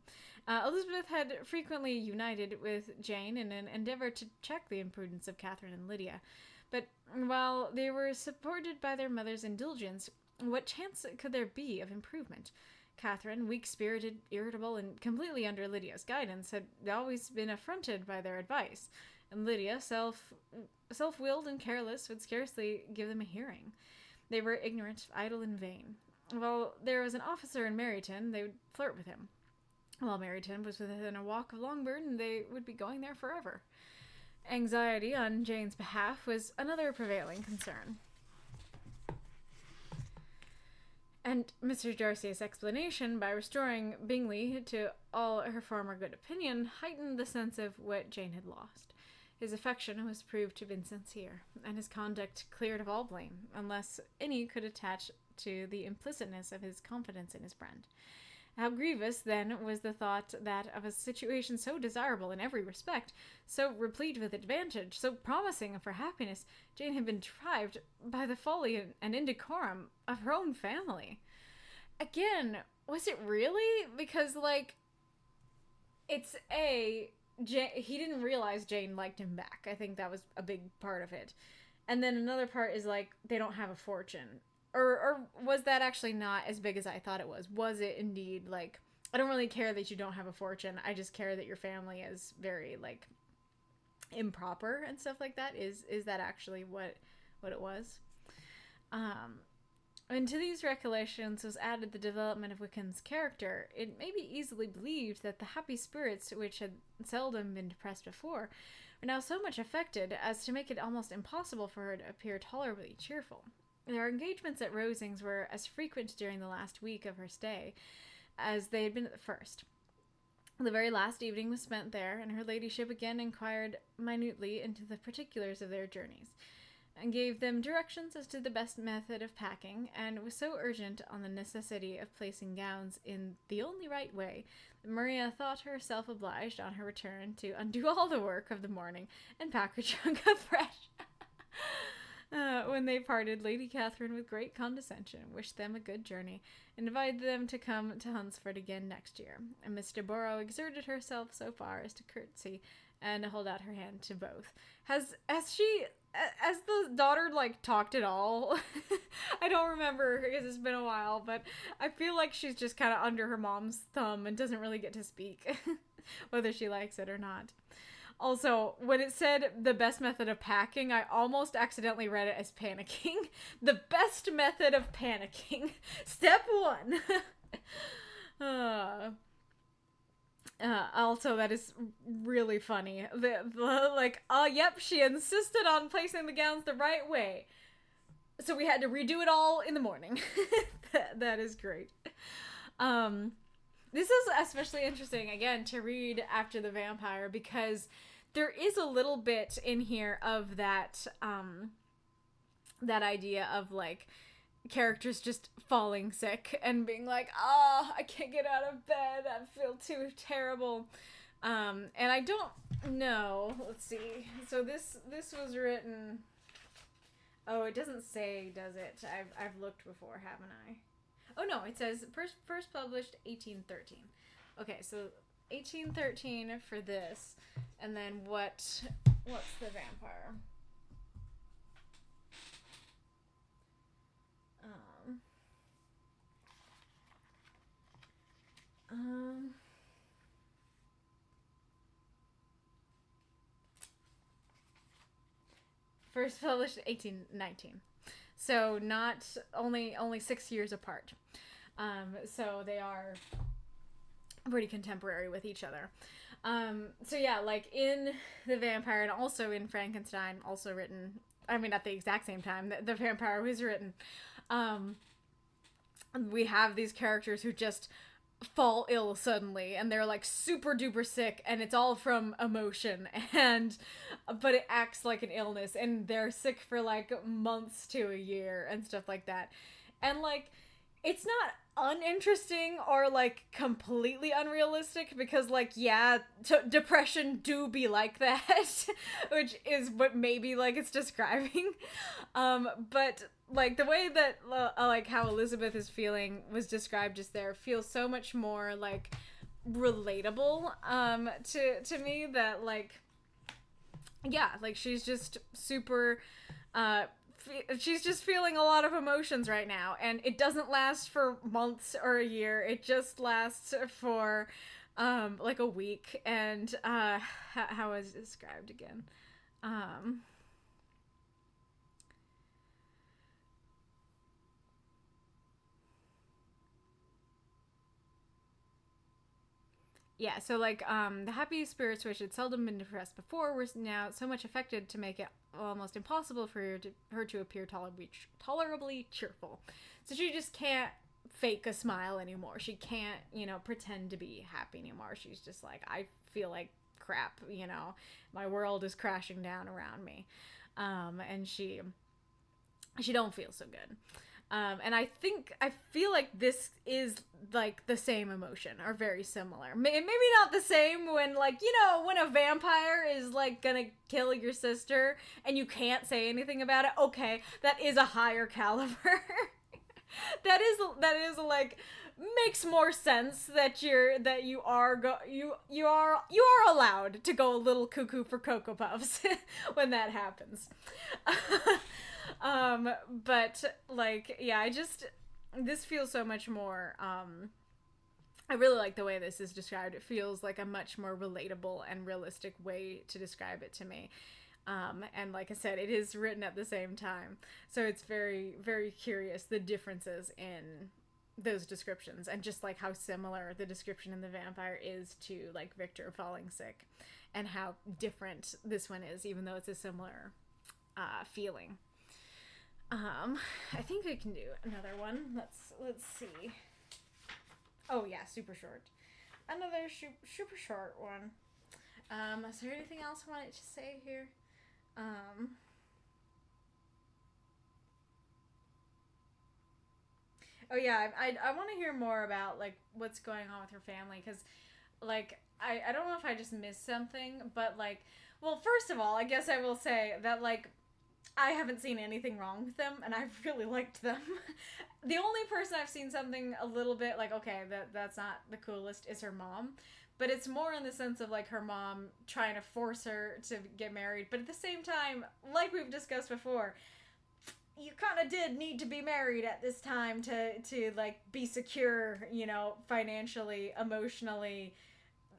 Elizabeth had frequently united with Jane in an endeavor to check the imprudence of Catherine and Lydia. But while they were supported by their mother's indulgence, what chance could there be of improvement? Catherine, weak-spirited, irritable, and completely under Lydia's guidance, had always been affronted by their advice, and Lydia, self-willed and careless, would scarcely give them a hearing. They were ignorant, idle, and vain. While there was an officer in Meryton, they would flirt with him. While Meryton was within a walk of Longbourn, they would be going there forever. Anxiety on Jane's behalf was another prevailing concern. And Mr. Darcy's explanation, by restoring Bingley to all her former good opinion, heightened the sense of what Jane had lost. His affection was proved to have been sincere, and his conduct cleared of all blame, unless any could attach to the implicitness of his confidence in his friend. How grievous, then, was the thought that of a situation so desirable in every respect, so replete with advantage, so promising of her happiness, Jane had been deprived by the folly and indecorum of her own family. Again, was it really? Because, like, he didn't realize Jane liked him back. I think that was a big part of it. And then another part is, like, they don't have a fortune. Or was that actually not as big as I thought it was? Was it indeed, like, I don't really care that you don't have a fortune. I just care that your family is very, like, improper and stuff like that. Is that actually what it was? And to these recollections was added the development of Wickham's character. It may be easily believed that the happy spirits, which had seldom been depressed before, were now so much affected as to make it almost impossible for her to appear tolerably cheerful. Their engagements at Rosings were as frequent during the last week of her stay as they had been at the first. The very last evening was spent there, and her ladyship again inquired minutely into the particulars of their journeys, and gave them directions as to the best method of packing, and was so urgent on the necessity of placing gowns in the only right way that Maria thought herself obliged on her return to undo all the work of the morning and pack her trunk afresh. When they parted, Lady Catherine, with great condescension, wished them a good journey, and invited them to come to Hunsford again next year. And Miss de Bourgh exerted herself so far as to curtsy and hold out her hand to both. Has the daughter, like, talked at all? I don't remember, because it's been a while, but I feel like she's just kind of under her mom's thumb and doesn't really get to speak, whether she likes it or not. Also, when it said the best method of packing, I almost accidentally read it as panicking. The best method of panicking. Step 1. Also, that is really funny. Yep, she insisted on placing the gowns the right way. So we had to redo it all in the morning. That is great. This is especially interesting, again, to read after the vampire, because there is a little bit in here of that, that idea of, like, characters just falling sick and being like, I can't get out of bed, I feel too terrible. And I don't know, let's see. So this was written, oh, it doesn't say, does it? I've looked before, haven't I? Oh no, it says first published 1813. Okay, so 1813 for this, and then what's the vampire? First published 1819. So not only 6 years apart. So they are pretty contemporary with each other. So yeah, like in The Vampire and also in Frankenstein, also written, I mean, at the exact same time that The Vampire was written, we have these characters who just fall ill suddenly, and they're like super duper sick, and it's all from emotion, but it acts like an illness, and they're sick for like months to a year and stuff like that. And like, it's not uninteresting or like completely unrealistic, because like, yeah, depression do be like that, which is what maybe like it's describing. But like the way that like how Elizabeth is feeling was described just there feels so much more like relatable to me, that like, yeah, like she's just super she's just feeling a lot of emotions right now, and it doesn't last for months or a year. It just lasts for like a week. And how is it described again? Yeah, so like the happy spirits, which had seldom been depressed before, were now so much affected to make it almost impossible for her to appear tolerably cheerful. So she just can't fake a smile anymore. She can't, pretend to be happy anymore. She's just like, I feel like crap, my world is crashing down around me. And she don't feel so good. And I feel like this is like the same emotion, or very similar. Maybe not the same when like, when a vampire is like gonna kill your sister and you can't say anything about it. Okay, that is a higher caliber. that is like, makes more sense that you are allowed to go a little cuckoo for Cocoa Puffs when that happens. But like, yeah, this feels so much more, I really like the way this is described. It feels like a much more relatable and realistic way to describe it to me. And like I said, it is written at the same time. So it's very, very curious, the differences in those descriptions, and just like how similar the description in The Vampire is to like Victor falling sick, and how different this one is, even though it's a similar feeling. I think we can do another one. Let's see. Oh yeah, super short. Another super short one. Is there anything else I wanted to say here? Oh yeah, I want to hear more about like what's going on with her family, because like I don't know if I just missed something, but like, well, first of all, I guess I will say that like, I haven't seen anything wrong with them, and I've really liked them. The only person I've seen something a little bit like, okay, that's not the coolest, is her mom. But it's more in the sense of like her mom trying to force her to get married. But at the same time, like we've discussed before, you kind of did need to be married at this time to like be secure, financially, emotionally,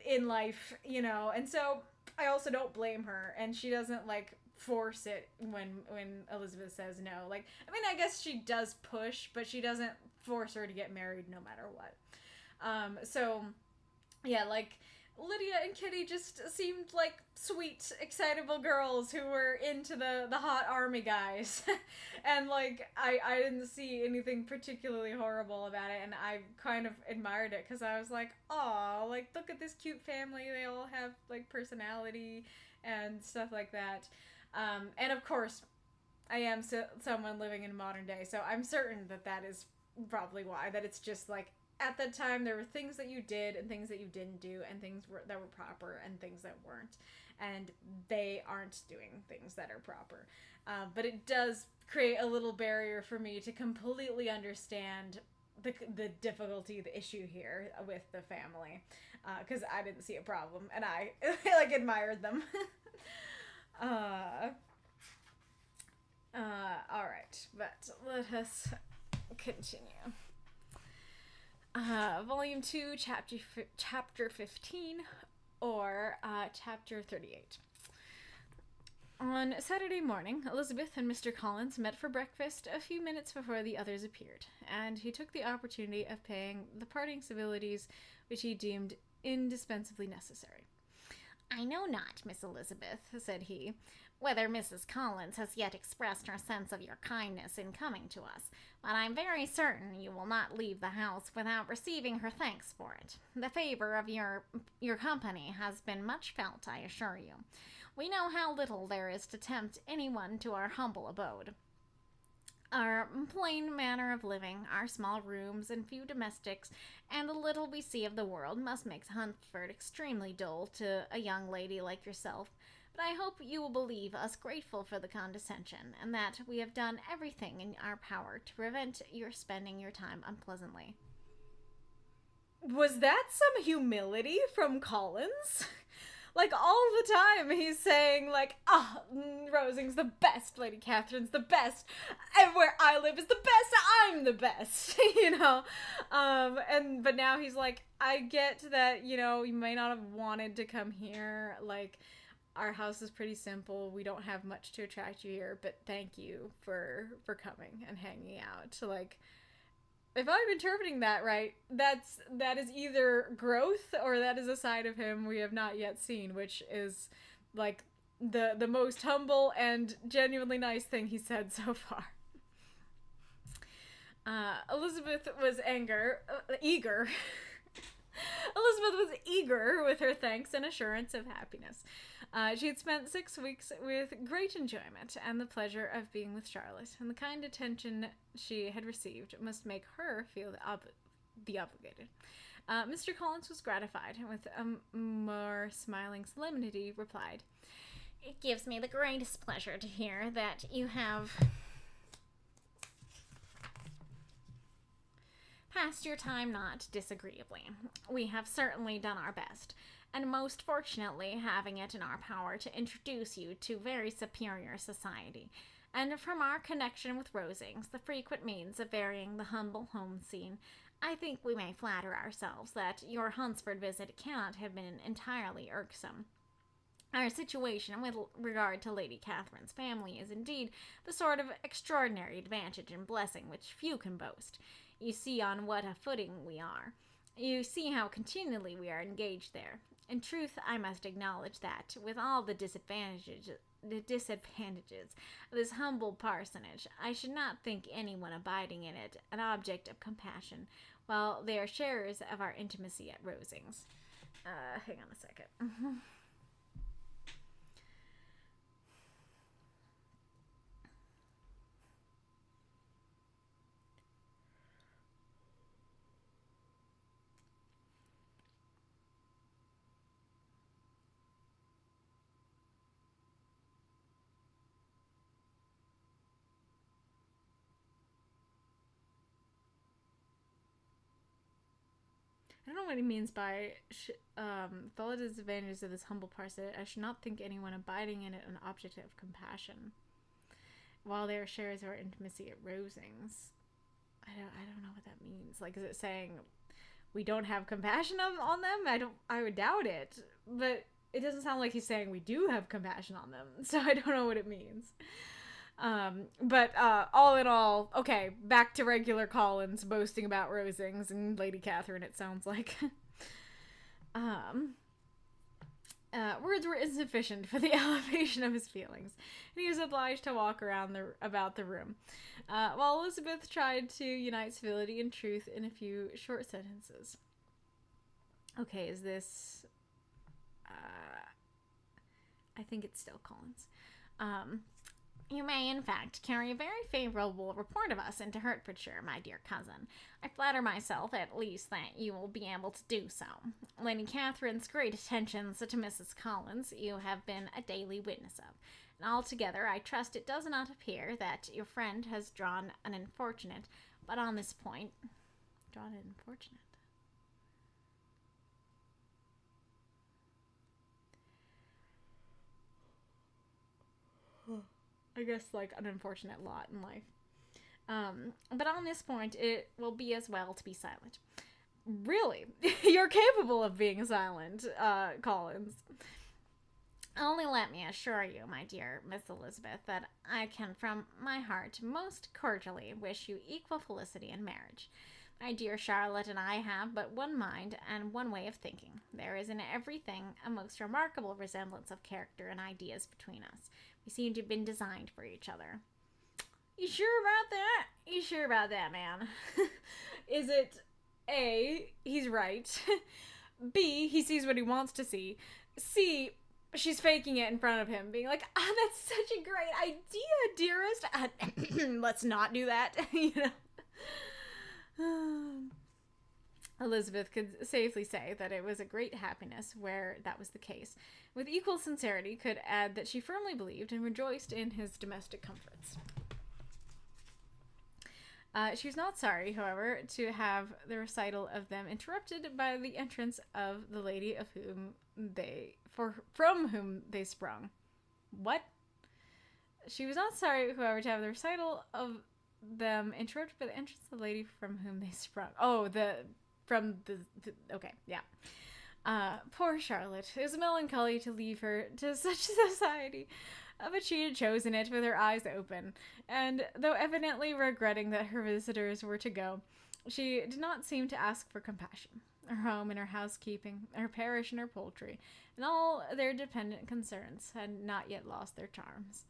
in life, and so I also don't blame her, and she doesn't, like, force it when Elizabeth says no. Like, I mean, I guess she does push, but she doesn't force her to get married no matter what. So, yeah, like, Lydia and Kitty just seemed like sweet, excitable girls who were into the hot army guys. And, like, I didn't see anything particularly horrible about it, and I kind of admired it, because I was like, aw, like, look at this cute family, they all have, like, personality and stuff like that. And of course, I am someone living in modern day, so I'm certain that that is probably why, that it's just, like, at the time there were things that you did and things that you didn't do, and things that were proper and things that weren't, and they aren't doing things that are proper. But it does create a little barrier for me to completely understand the difficulty, the issue here with the family, because I didn't see a problem, and I like admired them. All right, but let us continue. Volume 2, chapter 15, or chapter 38. On Saturday morning, Elizabeth and Mr. Collins met for breakfast a few minutes before the others appeared, and he took the opportunity of paying the parting civilities which he deemed indispensably necessary. "I know not, Miss Elizabeth," said he, "whether Mrs. Collins has yet expressed her sense of your kindness in coming to us, but I'm very certain you will not leave the house without receiving her thanks for it. The favor of your company has been much felt, I assure you. We know how little there is to tempt anyone to our humble abode. Our plain manner of living, our small rooms and few domestics, and the little we see of the world must make Huntford extremely dull to a young lady like yourself. But I hope you will believe us grateful for the condescension, and that we have done everything in our power to prevent your spending your time unpleasantly." Was that some humility from Collins? Like, all the time he's saying, like, Rosing's the best, Lady Catherine's the best, and where I live is the best, I'm the best, you know? But now he's like, I get that, you know, you may not have wanted to come here, like, our house is pretty simple, we don't have much to attract you here, but thank you for coming and hanging out. So, like, if I'm interpreting that right, that is either growth or that is a side of him we have not yet seen, which is, like, the most humble and genuinely nice thing he said so far. Elizabeth was eager. Elizabeth was eager with her thanks and assurance of happiness. She had spent 6 weeks with great enjoyment and the pleasure of being with Charlotte, and the kind attention she had received must make her feel the obligated. Mr. Collins was gratified, and with a more smiling solemnity replied, "It gives me the greatest pleasure to hear that you have passed your time not disagreeably. We have certainly done our best, and most fortunately having it in our power to introduce you to very superior society, and from our connection with Rosings, the frequent means of varying the humble home scene, I think we may flatter ourselves that your Hunsford visit cannot have been entirely irksome. Our situation with regard to Lady Catherine's family is indeed the sort of extraordinary advantage and blessing which few can boast. You see on what a footing we are. You see how continually we are engaged there. In truth, I must acknowledge that, with all the disadvantages of this humble parsonage, I should not think anyone abiding in it an object of compassion, while they are sharers of our intimacy at Rosings." Hang on a second. I don't know what he means by with all the disadvantages of this humble parsonage, I should not think anyone abiding in it an object of compassion, while they are sharers of our intimacy at Rosings. I don't know what that means. Like, is it saying we don't have compassion on them? I would doubt it. But it doesn't sound like he's saying we do have compassion on them, so I don't know what it means. But all in all, okay, back to regular Collins boasting about Rosings and Lady Catherine, it sounds like. Words were insufficient for the elevation of his feelings, and he was obliged to walk around about the room, while Elizabeth tried to unite civility and truth in a few short sentences. Okay, is this... I think it's still Collins. You may, in fact, carry a very favorable report of us into Hertfordshire, my dear cousin. I flatter myself, at least, that you will be able to do so. Lady Catherine's great attentions to Mrs. Collins you have been a daily witness of, and altogether I trust it does not appear that your friend has drawn an unfortunate, but on this point... Drawn an unfortunate? I guess, like, an unfortunate lot in life. But on this point, it will be as well to be silent. Really? You're capable of being silent, Collins. Only let me assure you, my dear Miss Elizabeth, that I can from my heart most cordially wish you equal felicity in marriage. My dear Charlotte and I have but one mind and one way of thinking. There is in everything a most remarkable resemblance of character and ideas between us. We seem to have been designed for each other. You sure about that? You sure about that, man? Is it A, he's right, B, he sees what he wants to see, C, she's faking it in front of him, being like, that's such a great idea, dearest. Let's not do that, you know? Elizabeth could safely say that it was a great happiness where that was the case. With equal sincerity, could add that she firmly believed and rejoiced in his domestic comforts. She was not sorry, however, to have the recital of them interrupted by the entrance of the lady of from whom they sprung. What? She was not sorry, however, to have the recital of them interrupted by the entrance of the lady from whom they sprung. Oh, okay, yeah. Poor Charlotte. It was melancholy to leave her to such society, but she had chosen it with her eyes open, and though evidently regretting that her visitors were to go, she did not seem to ask for compassion. Her home and her housekeeping, her parish and her poultry, and all their dependent concerns had not yet lost their charms.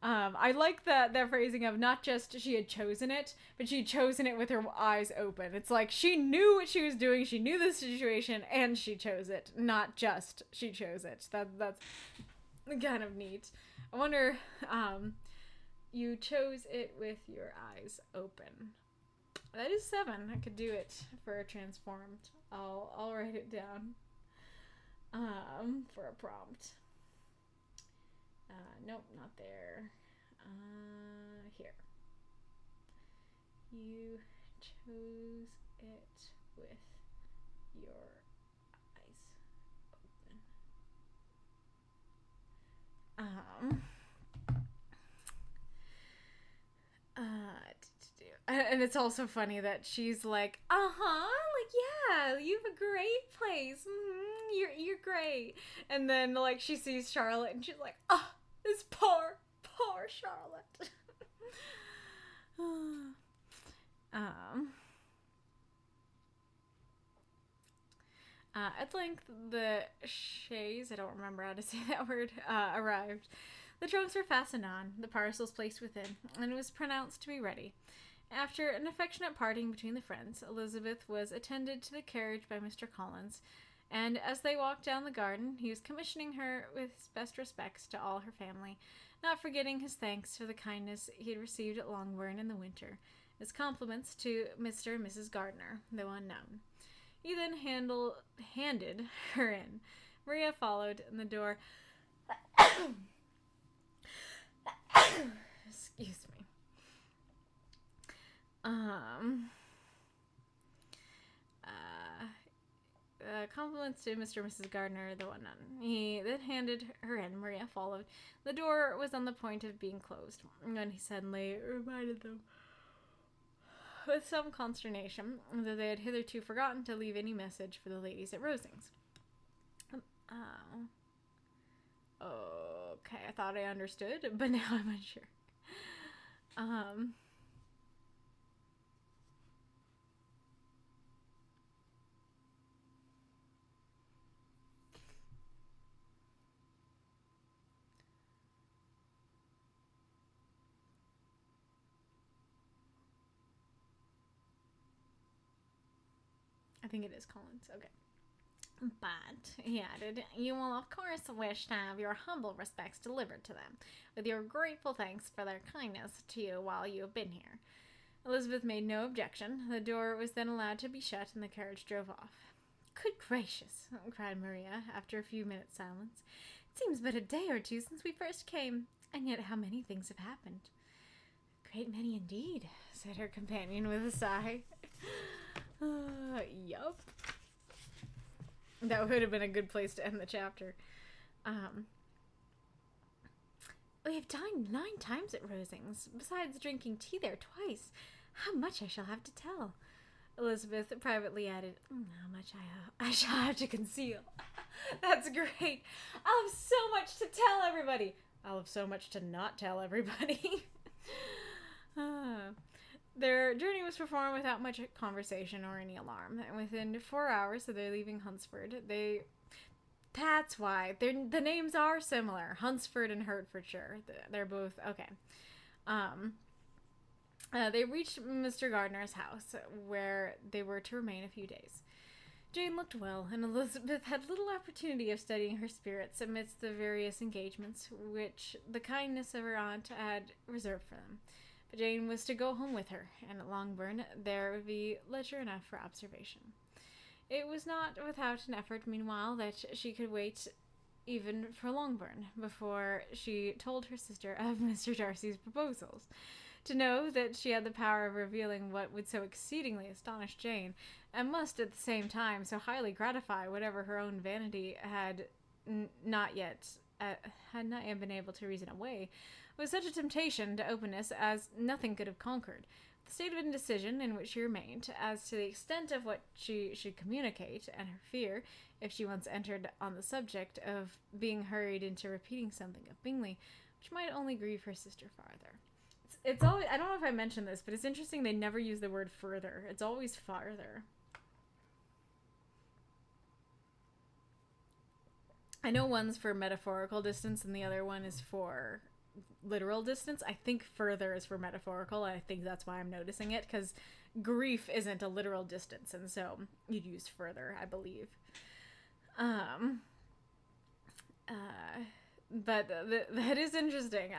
I like that phrasing of not just she had chosen it, but she'd chosen it with her eyes open. It's like she knew what she was doing, she knew the situation, and she chose it. Not just she chose it. That's kind of neat. I wonder, you chose it with your eyes open. That is 7. I could do it for a transformed. I'll write it down. For a prompt. Nope, not there. Here. You chose it with your eyes open. And it's also funny that she's like, yeah, you have a great place. You're great. And then, like, she sees Charlotte and she's like, this poor Charlotte. At length, the chaise, I don't remember how to say that word, arrived. The trunks were fastened on, the parcels placed within, and it was pronounced to be ready. After an affectionate parting between the friends, Elizabeth was attended to the carriage by Mr. Collins, and as they walked down the garden, he was commissioning her with his best respects to all her family, not forgetting his thanks for the kindness he had received at Longbourn in the winter, his compliments to Mr. and Mrs. Gardiner, though unknown. He then handed her in. Maria followed, and the door... Excuse me. Compliments to Mr. and Mrs. Gardiner, though unknown. He then handed her in. Maria followed. The door was on the point of being closed, when he suddenly reminded them, with some consternation, that they had hitherto forgotten to leave any message for the ladies at Rosings. thought I understood, but now I'm unsure. I think it is Collins. Okay. But, he added, you will of course wish to have your humble respects delivered to them, with your grateful thanks for their kindness to you while you have been here. Elizabeth made no objection. The door was then allowed to be shut, and the carriage drove off. Good gracious, cried Maria, after a few minutes' silence. It seems but a day or two since we first came, and yet how many things have happened. A great many indeed, said her companion with a sigh. Yup. That would have been a good place to end the chapter. We have dined 9 times at Rosings, besides drinking tea there twice. How much I shall have to tell. Elizabeth privately added, how much I shall have to conceal. That's great. I'll have so much to tell everybody. I'll have so much to not tell everybody. Their journey was performed without much conversation or any alarm, and within 4 hours of their leaving Hunsford, that's why. The names are similar. Hunsford and Hertfordshire. They're both... Okay. They reached Mr. Gardner's house, where they were to remain a few days. Jane looked well, and Elizabeth had little opportunity of studying her spirits amidst the various engagements which the kindness of her aunt had reserved for them. But Jane was to go home with her, and at Longbourn there would be leisure enough for observation. It was not without an effort, meanwhile, that she could wait even for Longbourn before she told her sister of Mr. Darcy's proposals. To know that she had the power of revealing what would so exceedingly astonish Jane, and must at the same time so highly gratify whatever her own vanity had not yet been able to reason away, was such a temptation to openness as nothing could have conquered. The state of indecision in which she remained, as to the extent of what she should communicate, and her fear, if she once entered on the subject, of being hurried into repeating something of Bingley, which might only grieve her sister farther. It's always, I don't know if I mentioned this, but it's interesting they never use the word further. It's always farther. I know one's for metaphorical distance and the other one is for literal distance. I think further is for metaphorical. I think that's why I'm noticing it, because grief isn't a literal distance, and so you'd use further, I believe. But that is interesting.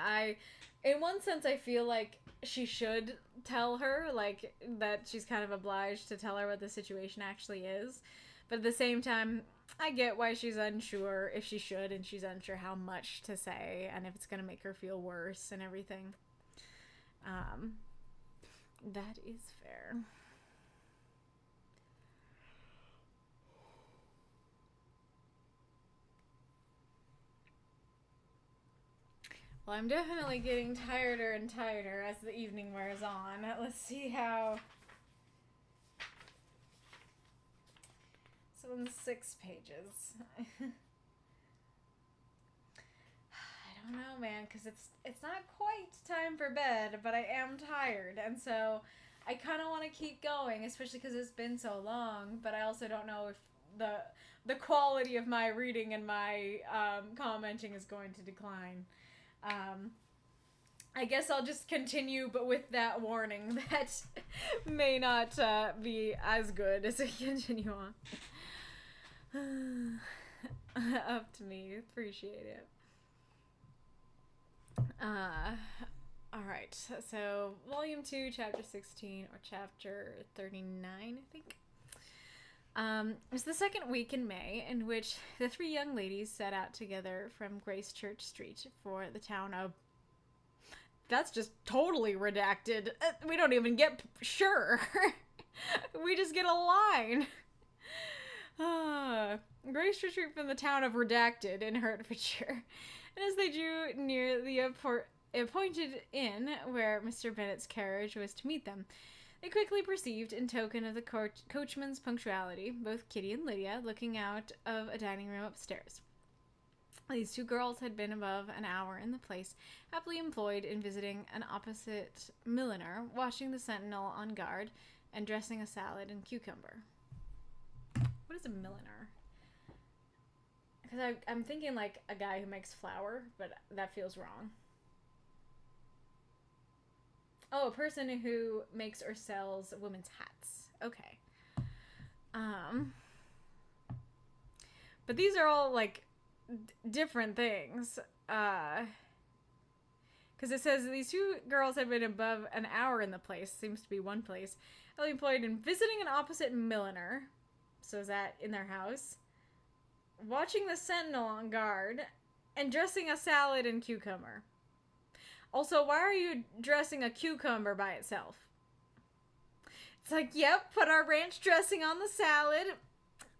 In one sense, I feel like she should tell her, like, that she's kind of obliged to tell her what the situation actually is. But at the same time, I get why she's unsure if she should, and she's unsure how much to say, and if it's going to make her feel worse and everything. That is fair. Well, I'm definitely getting tireder and tireder as the evening wears on. Let's see how... So in 6 pages. I don't know, man, because it's not quite time for bed, but I am tired, and so I kind of want to keep going, especially because it's been so long, but I also don't know if the quality of my reading and my commenting is going to decline. I guess I'll just continue, but with that warning that may not be as good as I continue on. Up to me. Appreciate it. Alright, so Volume 2, Chapter 16, or Chapter 39, I think. It was the second week in May in which the 3 young ladies set out together from Gracechurch Street for the town of... That's just totally redacted. We don't even get sure. We just get a line. Gracechurch Street from the town of Redacted in Hertfordshire. And as they drew near the appointed inn where Mr. Bennet's carriage was to meet them, they quickly perceived, in token of the coachman's punctuality, both Kitty and Lydia looking out of a dining room upstairs. These two girls had been above an hour in the place, happily employed in visiting an opposite milliner, watching the sentinel on guard, and dressing a salad and cucumber. What is a milliner? Because I'm thinking like a guy who makes flour, but that feels wrong. Oh, a person who makes or sells women's hats. Okay. But these are all like different things. Because it says these two girls have been above an hour in the place. Seems to be one place. Highly employed in visiting an opposite milliner. So is that in their house? Watching the sentinel on guard. And dressing a salad and cucumber. Also, why are you dressing a cucumber by itself? It's like, yep, put our ranch dressing on the salad,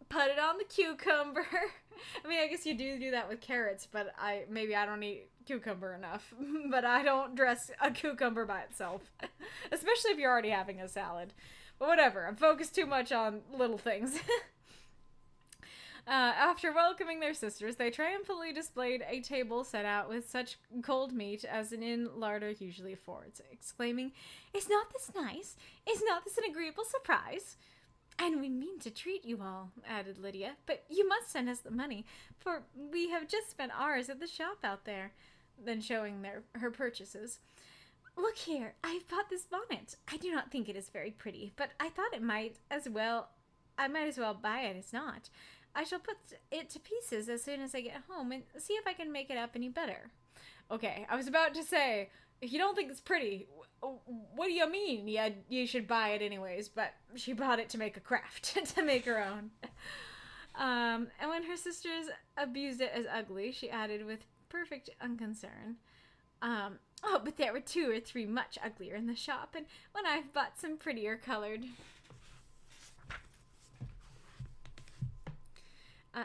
put it on the cucumber. I mean, I guess you do that with carrots, but maybe I don't eat cucumber enough. But I don't dress a cucumber by itself, especially if you're already having a salad. But whatever, I'm focused too much on little things. After welcoming their sisters, they triumphantly displayed a table set out with such cold meat as an inn larder usually affords, exclaiming, "Is not this nice? Is not this an agreeable surprise?" "And we mean to treat you all," added Lydia, "but you must send us the money, for we have just spent ours at the shop out there." Then showing her purchases. "Look here, I have bought this bonnet. I do not think it is very pretty, but I thought I might as well buy it as not. I shall put it to pieces as soon as I get home and see if I can make it up any better." Okay, I was about to say, if you don't think it's pretty, what do you mean? Yeah, you should buy it anyways, but she bought it to make a craft, to make her own. And when her sisters abused it as ugly, she added with perfect unconcern, "Oh, but there were 2 or 3 much uglier in the shop, and when I've bought some prettier colored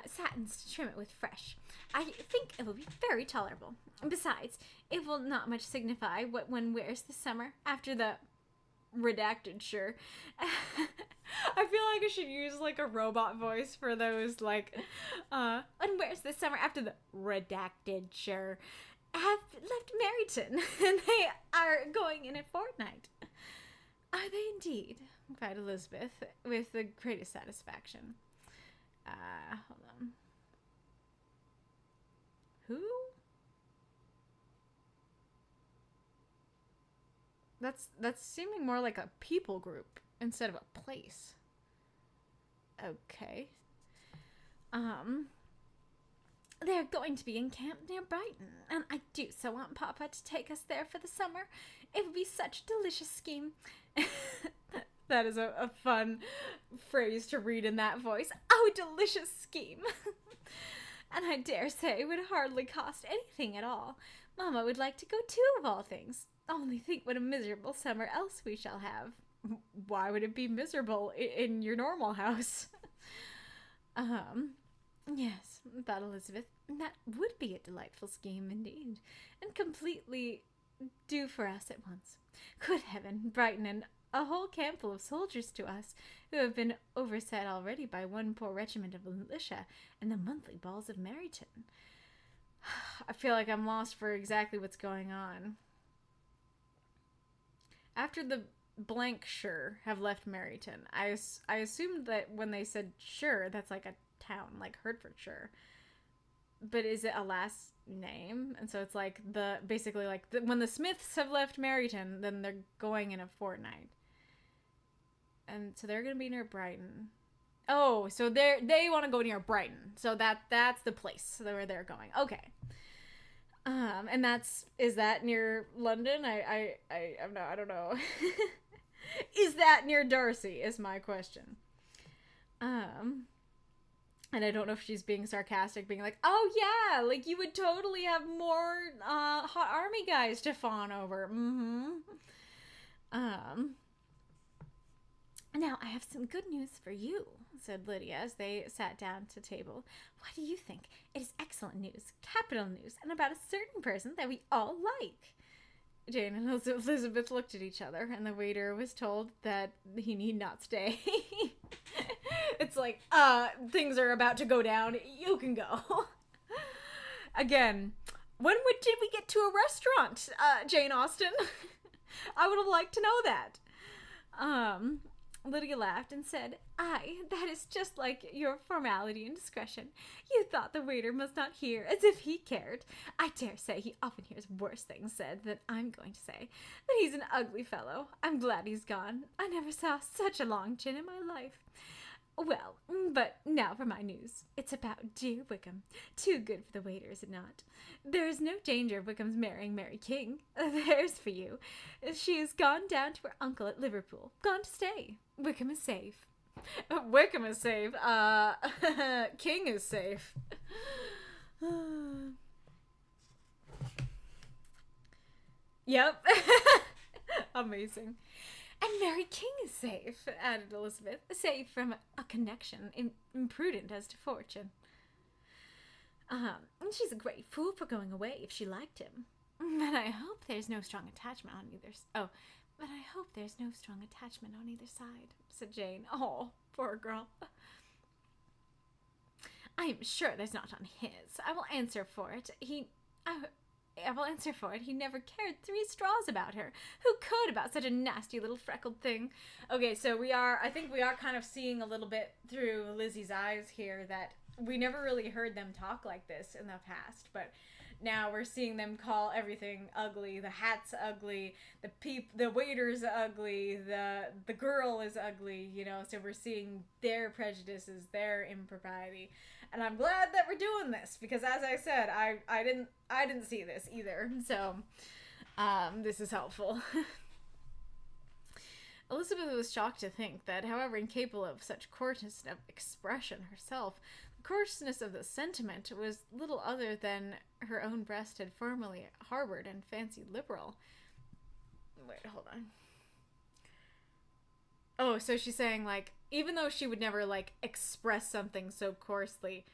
satins to trim it with fresh, I think it will be very tolerable. Besides, it will not much signify what one wears this summer after the redacted sure." I feel like I should use like a robot voice for those, like, "One wears this summer after the redacted sure have left Meryton, and they are going in a fortnight." "Are they indeed?" cried Elizabeth with the greatest satisfaction. Hold on. Who? That's seeming more like a people group instead of a place. Okay. They're going to be encamped near Brighton, and I do so want Papa to take us there for the summer. It would be such a delicious scheme. That is a fun phrase to read in that voice. "Oh, delicious scheme." "And I dare say it would hardly cost anything at all. Mama would like to go too, of all things. Only think what a miserable summer else we shall have." Why would it be miserable in your normal house? Yes, thought Elizabeth, that would be a delightful scheme indeed, and completely do for us at once. Good heaven, Brighton and a whole campful of soldiers to us, who have been overset already by one poor regiment of militia and the monthly balls of Meryton. I feel like I'm lost for exactly what's going on. After the blank sure have left Meryton, I assumed that when they said sure, that's like a town, like Hertfordshire. But is it a last name? And so it's like basically like when the Smiths have left Meryton, then they're going in a fortnight. And so they're going to be near Brighton. Oh, so they want to go near Brighton. So that's the place where they're going. Okay. And is that near London? I don't know. Is that near Darcy is my question. And I don't know if she's being sarcastic, being like, "Oh yeah, like you would totally have more hot army guys to fawn over." "Now I have some good news for you," said Lydia as they sat down to table. "What do you think? It is excellent news, capital news, and about a certain person that we all like." Jane and Elizabeth looked at each other, and the waiter was told that he need not stay. It's like, things are about to go down. You can go. Again, did we get to a restaurant, Jane Austen? I would have liked to know that. Lydia laughed and said, "Aye, that is just like your formality and discretion. You thought the waiter must not hear, as if he cared. I dare say he often hears worse things said than I'm going to say. But he's an ugly fellow. I'm glad he's gone. I never saw such a long chin in my life. Well, but now for my news. It's about dear Wickham. Too good for the waiter, is it not? There is no danger of Wickham's marrying Mary King. There's for you. She has gone down to her uncle at Liverpool. Gone to stay. Wickham is safe." Wickham is safe. King is safe. Yep. Amazing. "And Mary King is safe," added Elizabeth, "safe from a connection, imprudent as to fortune. And she's a great fool for going away if she liked him. But I hope there's no strong attachment on either side," said Jane. "Oh, poor girl." "I am sure there's not on his. I will answer for it. He never cared 3 straws about her. Who could about such a nasty little freckled thing?" Okay, so I think we are kind of seeing a little bit through Lizzie's eyes here that we never really heard them talk like this in the past, but now we're seeing them call everything ugly. The hat's ugly, the waiter's ugly, the girl is ugly, you know, so we're seeing their prejudices, their impropriety. And I'm glad that we're doing this because, as I said, I didn't see this either. So this is helpful. Elizabeth was shocked to think that, however incapable of such coarseness of expression herself, the coarseness of the sentiment was little other than her own breast had formerly harbored and fancied liberal. Wait, hold on. Oh, so she's saying, like, even though she would never, like, express something so coarsely,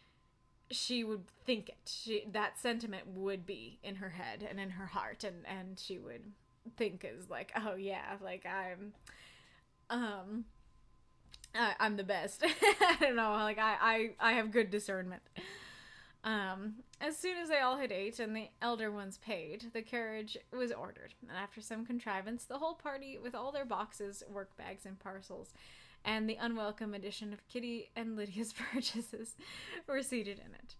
she would think it. That sentiment would be in her head and in her heart, and she would think as, like, oh, yeah, like, I'm the best. I don't know, like, I have good discernment. As soon as they all had ate and the elder ones paid, the carriage was ordered, and after some contrivance, the whole party, with all their boxes, work bags, and parcels, and the unwelcome addition of Kitty and Lydia's purchases, were seated in it.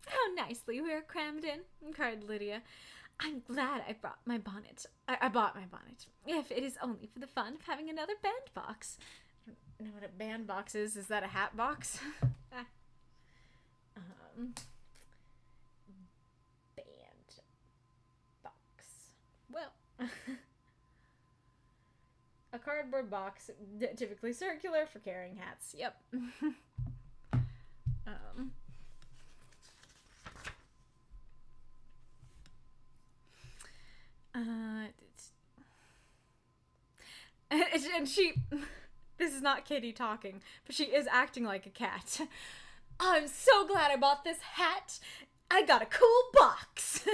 "How nicely we are crammed in," cried Lydia. "I'm glad I brought my bonnet. I bought my bonnet, if it is only for the fun of having another bandbox." I don't know what a bandbox is. Is that a hat box? Well, a cardboard box, typically circular, for carrying hats. Yep. And she, this is not Kitty talking, but she is acting like a cat. "I'm so glad I bought this hat. I got a cool box."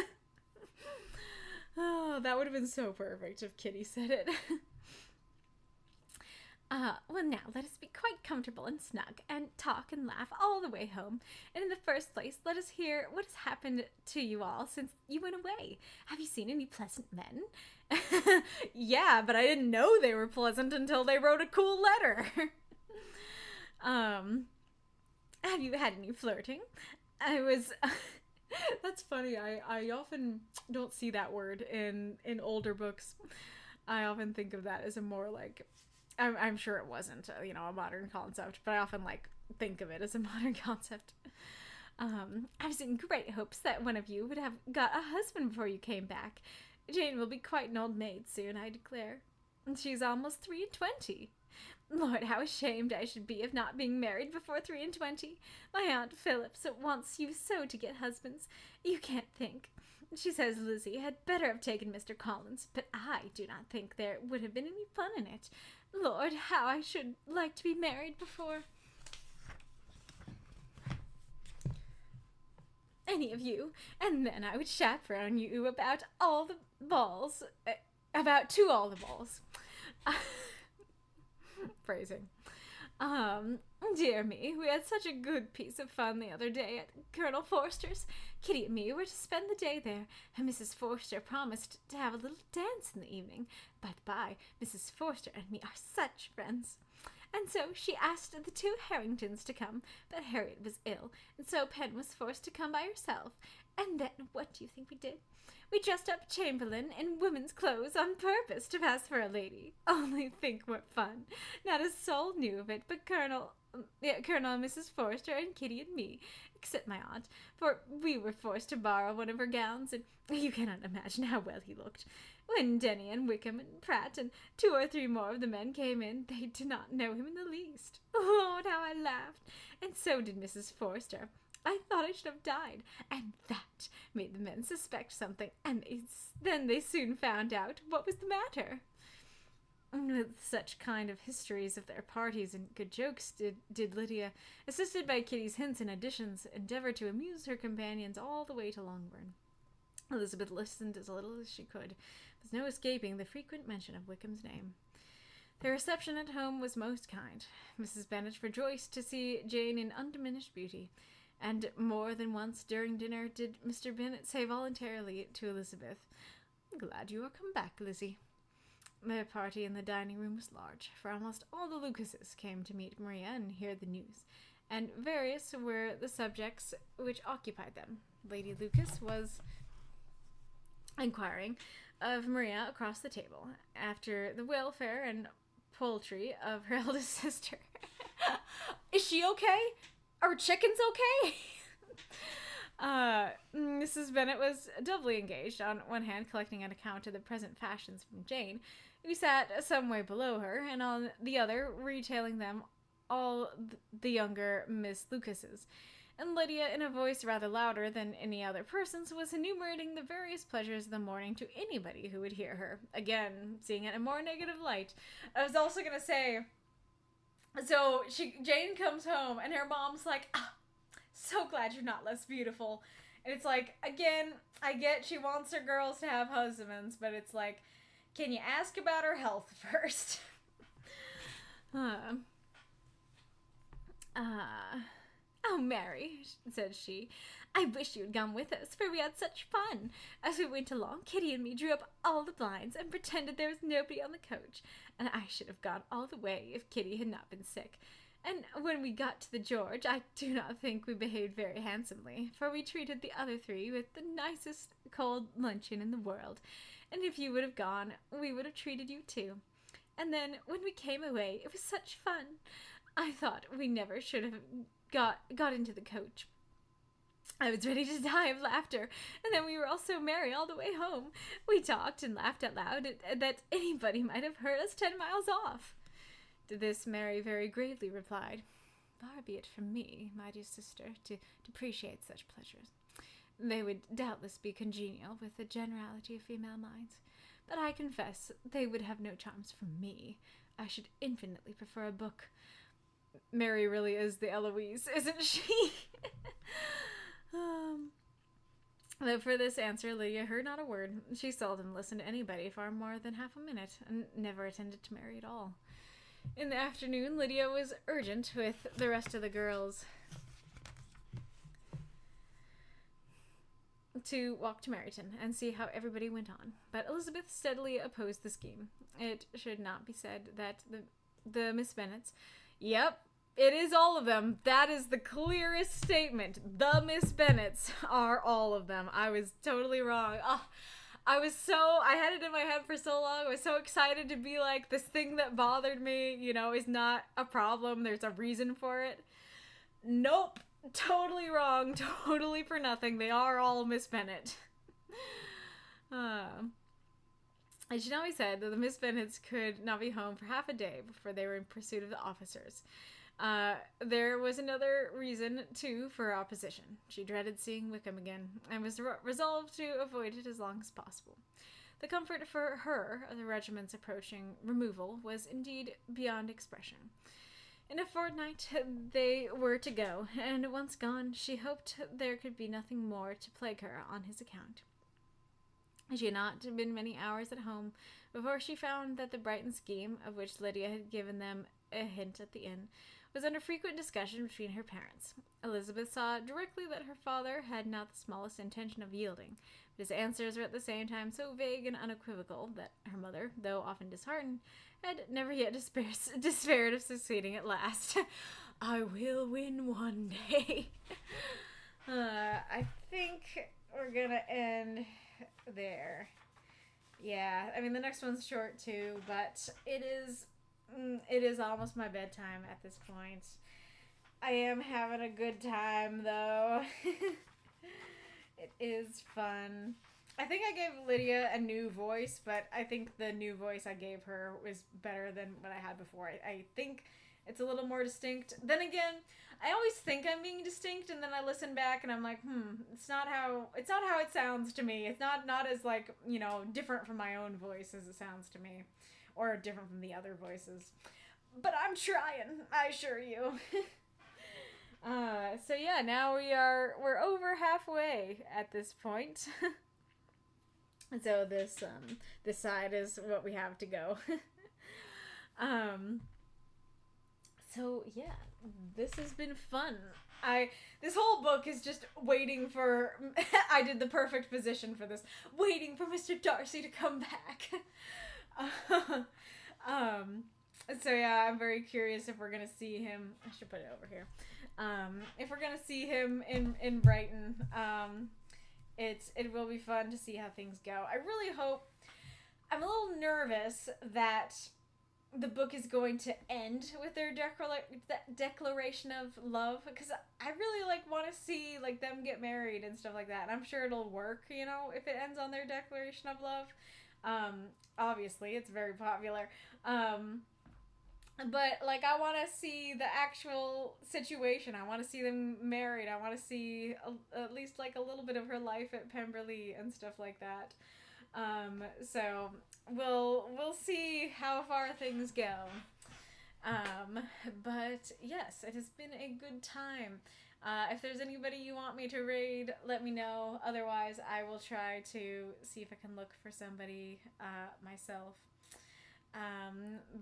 Oh, that would have been so perfect if Kitty said it. Well, now let us be quite comfortable and snug, and talk and laugh all the way home. And in the first place, let us hear what has happened to you all since you went away. Have you seen any pleasant men? Yeah, but I didn't know they were pleasant until they wrote a cool letter. Have you had any flirting? That's funny. I often don't see that word in older books. I often think of that as a more like, I'm sure it wasn't, a modern concept, but I often think of it as a modern concept. I was in great hopes that one of you would have got a husband before you came back. Jane will be quite an old maid soon, I declare. And she's almost 23. Lord, how ashamed I should be of not being married before 23. My Aunt Phillips wants you so to get husbands. You can't think. She says Lizzy had better have taken Mr. Collins, but I do not think there would have been any fun in it. Lord, how I should like to be married before any of you, and then I would chaperone you about all the balls, to all the balls. Phrasing. Dear me, we had such a good piece of fun the other day at Colonel Forster's. Kitty and me were to spend the day there, and Mrs. Forster promised to have a little dance in the evening. By the by, Mrs. Forster and me are such friends. And so she asked the two Harringtons to come, but Harriet was ill, and so Pen was forced to come by herself. And then, what do you think we did? We dressed up Chamberlain in women's clothes on purpose to pass for a lady. Only think what fun. Not a soul knew of it but Colonel and Mrs. Forster and Kitty and me, except my aunt, for we were forced to borrow one of her gowns, and you cannot imagine how well he looked. When Denny and Wickham and Pratt and 2 or 3 more of the men came in, they did not know him in the least. Lord, how I laughed! And so did Mrs. Forster. I thought I should have died, and that made the men suspect something, and then they soon found out what was the matter. With such kind of histories of their parties and good jokes did Lydia, assisted by Kitty's hints and additions, endeavor to amuse her companions all the way to Longbourn. Elizabeth listened as little as she could. There was no escaping the frequent mention of Wickham's name. Their reception at home was most kind. Mrs. Bennet rejoiced to see Jane in undiminished beauty, and more than once during dinner did Mr. Bennet say voluntarily to Elizabeth, "I'm glad you are come back, Lizzy." The party in the dining room was large, for almost all the Lucases came to meet Maria and hear the news, and various were the subjects which occupied them. Lady Lucas was inquiring of Maria across the table after the welfare and poultry of her eldest sister. Is she okay? Are chickens okay? Mrs. Bennet was doubly engaged, on one hand collecting an account of the present fashions from Jane, who sat some way below her, and on the other retailing them all the younger Miss Lucases. And Lydia, in a voice rather louder than any other person's, was enumerating the various pleasures of the morning to anybody who would hear her. Again, seeing it in a more negative light. I was also going to say, so Jane comes home, and her mom's like, so glad you're not less beautiful. And it's like, again, I get she wants her girls to have husbands, but it's like, can you ask about her health first? Oh, Mary, said she, I wish you had gone with us, for we had such fun. As we went along, Kitty and me drew up all the blinds and pretended there was nobody on the coach, and I should have gone all the way if Kitty had not been sick. And when we got to the George, I do not think we behaved very handsomely, for we treated the other 3 with the nicest cold luncheon in the world, and if you would have gone, we would have treated you too. And then, when we came away, it was such fun. I thought we never should have got into the coach. I was ready to die of laughter, and then we were all so merry all the way home. We talked and laughed out loud that anybody might have heard us 10 miles off. To this Mary very gravely replied, Far be it from me, my dear sister, to depreciate such pleasures. They would doubtless be congenial with the generality of female minds, but I confess they would have no charms for me. I should infinitely prefer a book. Mary really is the Eloise, isn't she? Though for this answer Lydia heard not a word. She seldom listened to anybody for more than half a minute, and never attended to Mary at all. In the afternoon, Lydia was urgent with the rest of the girls to walk to Meryton and see how everybody went on, but Elizabeth steadily opposed the scheme. It should not be said that the Miss Bennets, yep, it is all of them. That is the clearest statement. The Miss Bennets are all of them. I was totally wrong. I had it in my head for so long. I was so excited to be like, this thing that bothered me, is not a problem. There's a reason for it. Nope. Totally wrong. Totally for nothing. They are all Miss Bennet. It should not be said that the Miss Bennets could not be home for half a day before they were in pursuit of the officers. There was another reason, too, for her opposition. She dreaded seeing Wickham again, and was resolved to avoid it as long as possible. The comfort for her of the regiment's approaching removal was indeed beyond expression. In a fortnight they were to go, and once gone, she hoped there could be nothing more to plague her on his account. She had not been many hours at home before she found that the Brighton scheme, of which Lydia had given them a hint at the inn, was under frequent discussion between her parents. Elizabeth saw directly that her father had not the smallest intention of yielding, but his answers were at the same time so vague and unequivocal that her mother, though often disheartened, had never yet despaired of succeeding at last. I will win one day. I think we're gonna end there. Yeah, I mean, the next one's short too, but it is almost my bedtime at this point. I am having a good time, though. It is fun. I think I gave Lydia a new voice, but I think the new voice I gave her was better than what I had before. I think it's a little more distinct. Then again, I always think I'm being distinct, and then I listen back and I'm like, it's not how it sounds to me. It's not as, like, you know, different from my own voice as it sounds to me, or different from the other voices. But I'm trying, I assure you. So yeah, now we're over halfway at this point. So this side is what we have to go. So yeah, this has been fun. This whole book is just waiting for I did the perfect position for this. Waiting for Mr. Darcy to come back. So yeah, I'm very curious if we're gonna see him. I should put it over here. If we're gonna see him in Brighton. It will be fun to see how things go. I really hope. I'm a little nervous that the book is going to end with their declaration of love, because I really want to see them get married and stuff like that. And I'm sure it'll work, you know, if it ends on their declaration of love. Obviously, it's very popular. But I want to see the actual situation. I want to see them married. I want to see at least a little bit of her life at Pemberley and stuff like that. So we'll see how far things go. But yes, it has been a good time. If there's anybody you want me to raid, let me know. Otherwise, I will try to see if I can look for somebody myself.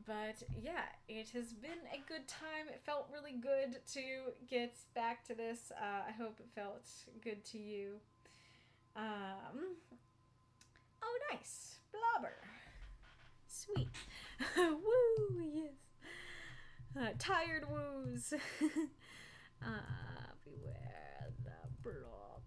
But yeah, it has been a good time. It felt really good to get back to this. I hope it felt good to you. Oh, nice. Blobber. Sweet. Woo, yes. Tired woos. Beware the blobber.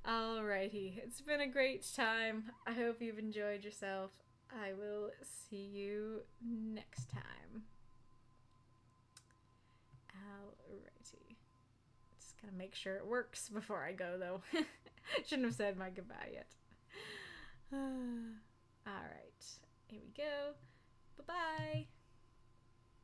Alrighty. It's been a great time. I hope you've enjoyed yourself. I will see you next time. Alrighty. Just gotta make sure it works before I go, though. Shouldn't have said my goodbye yet. Alright. Here we go. Bye-bye.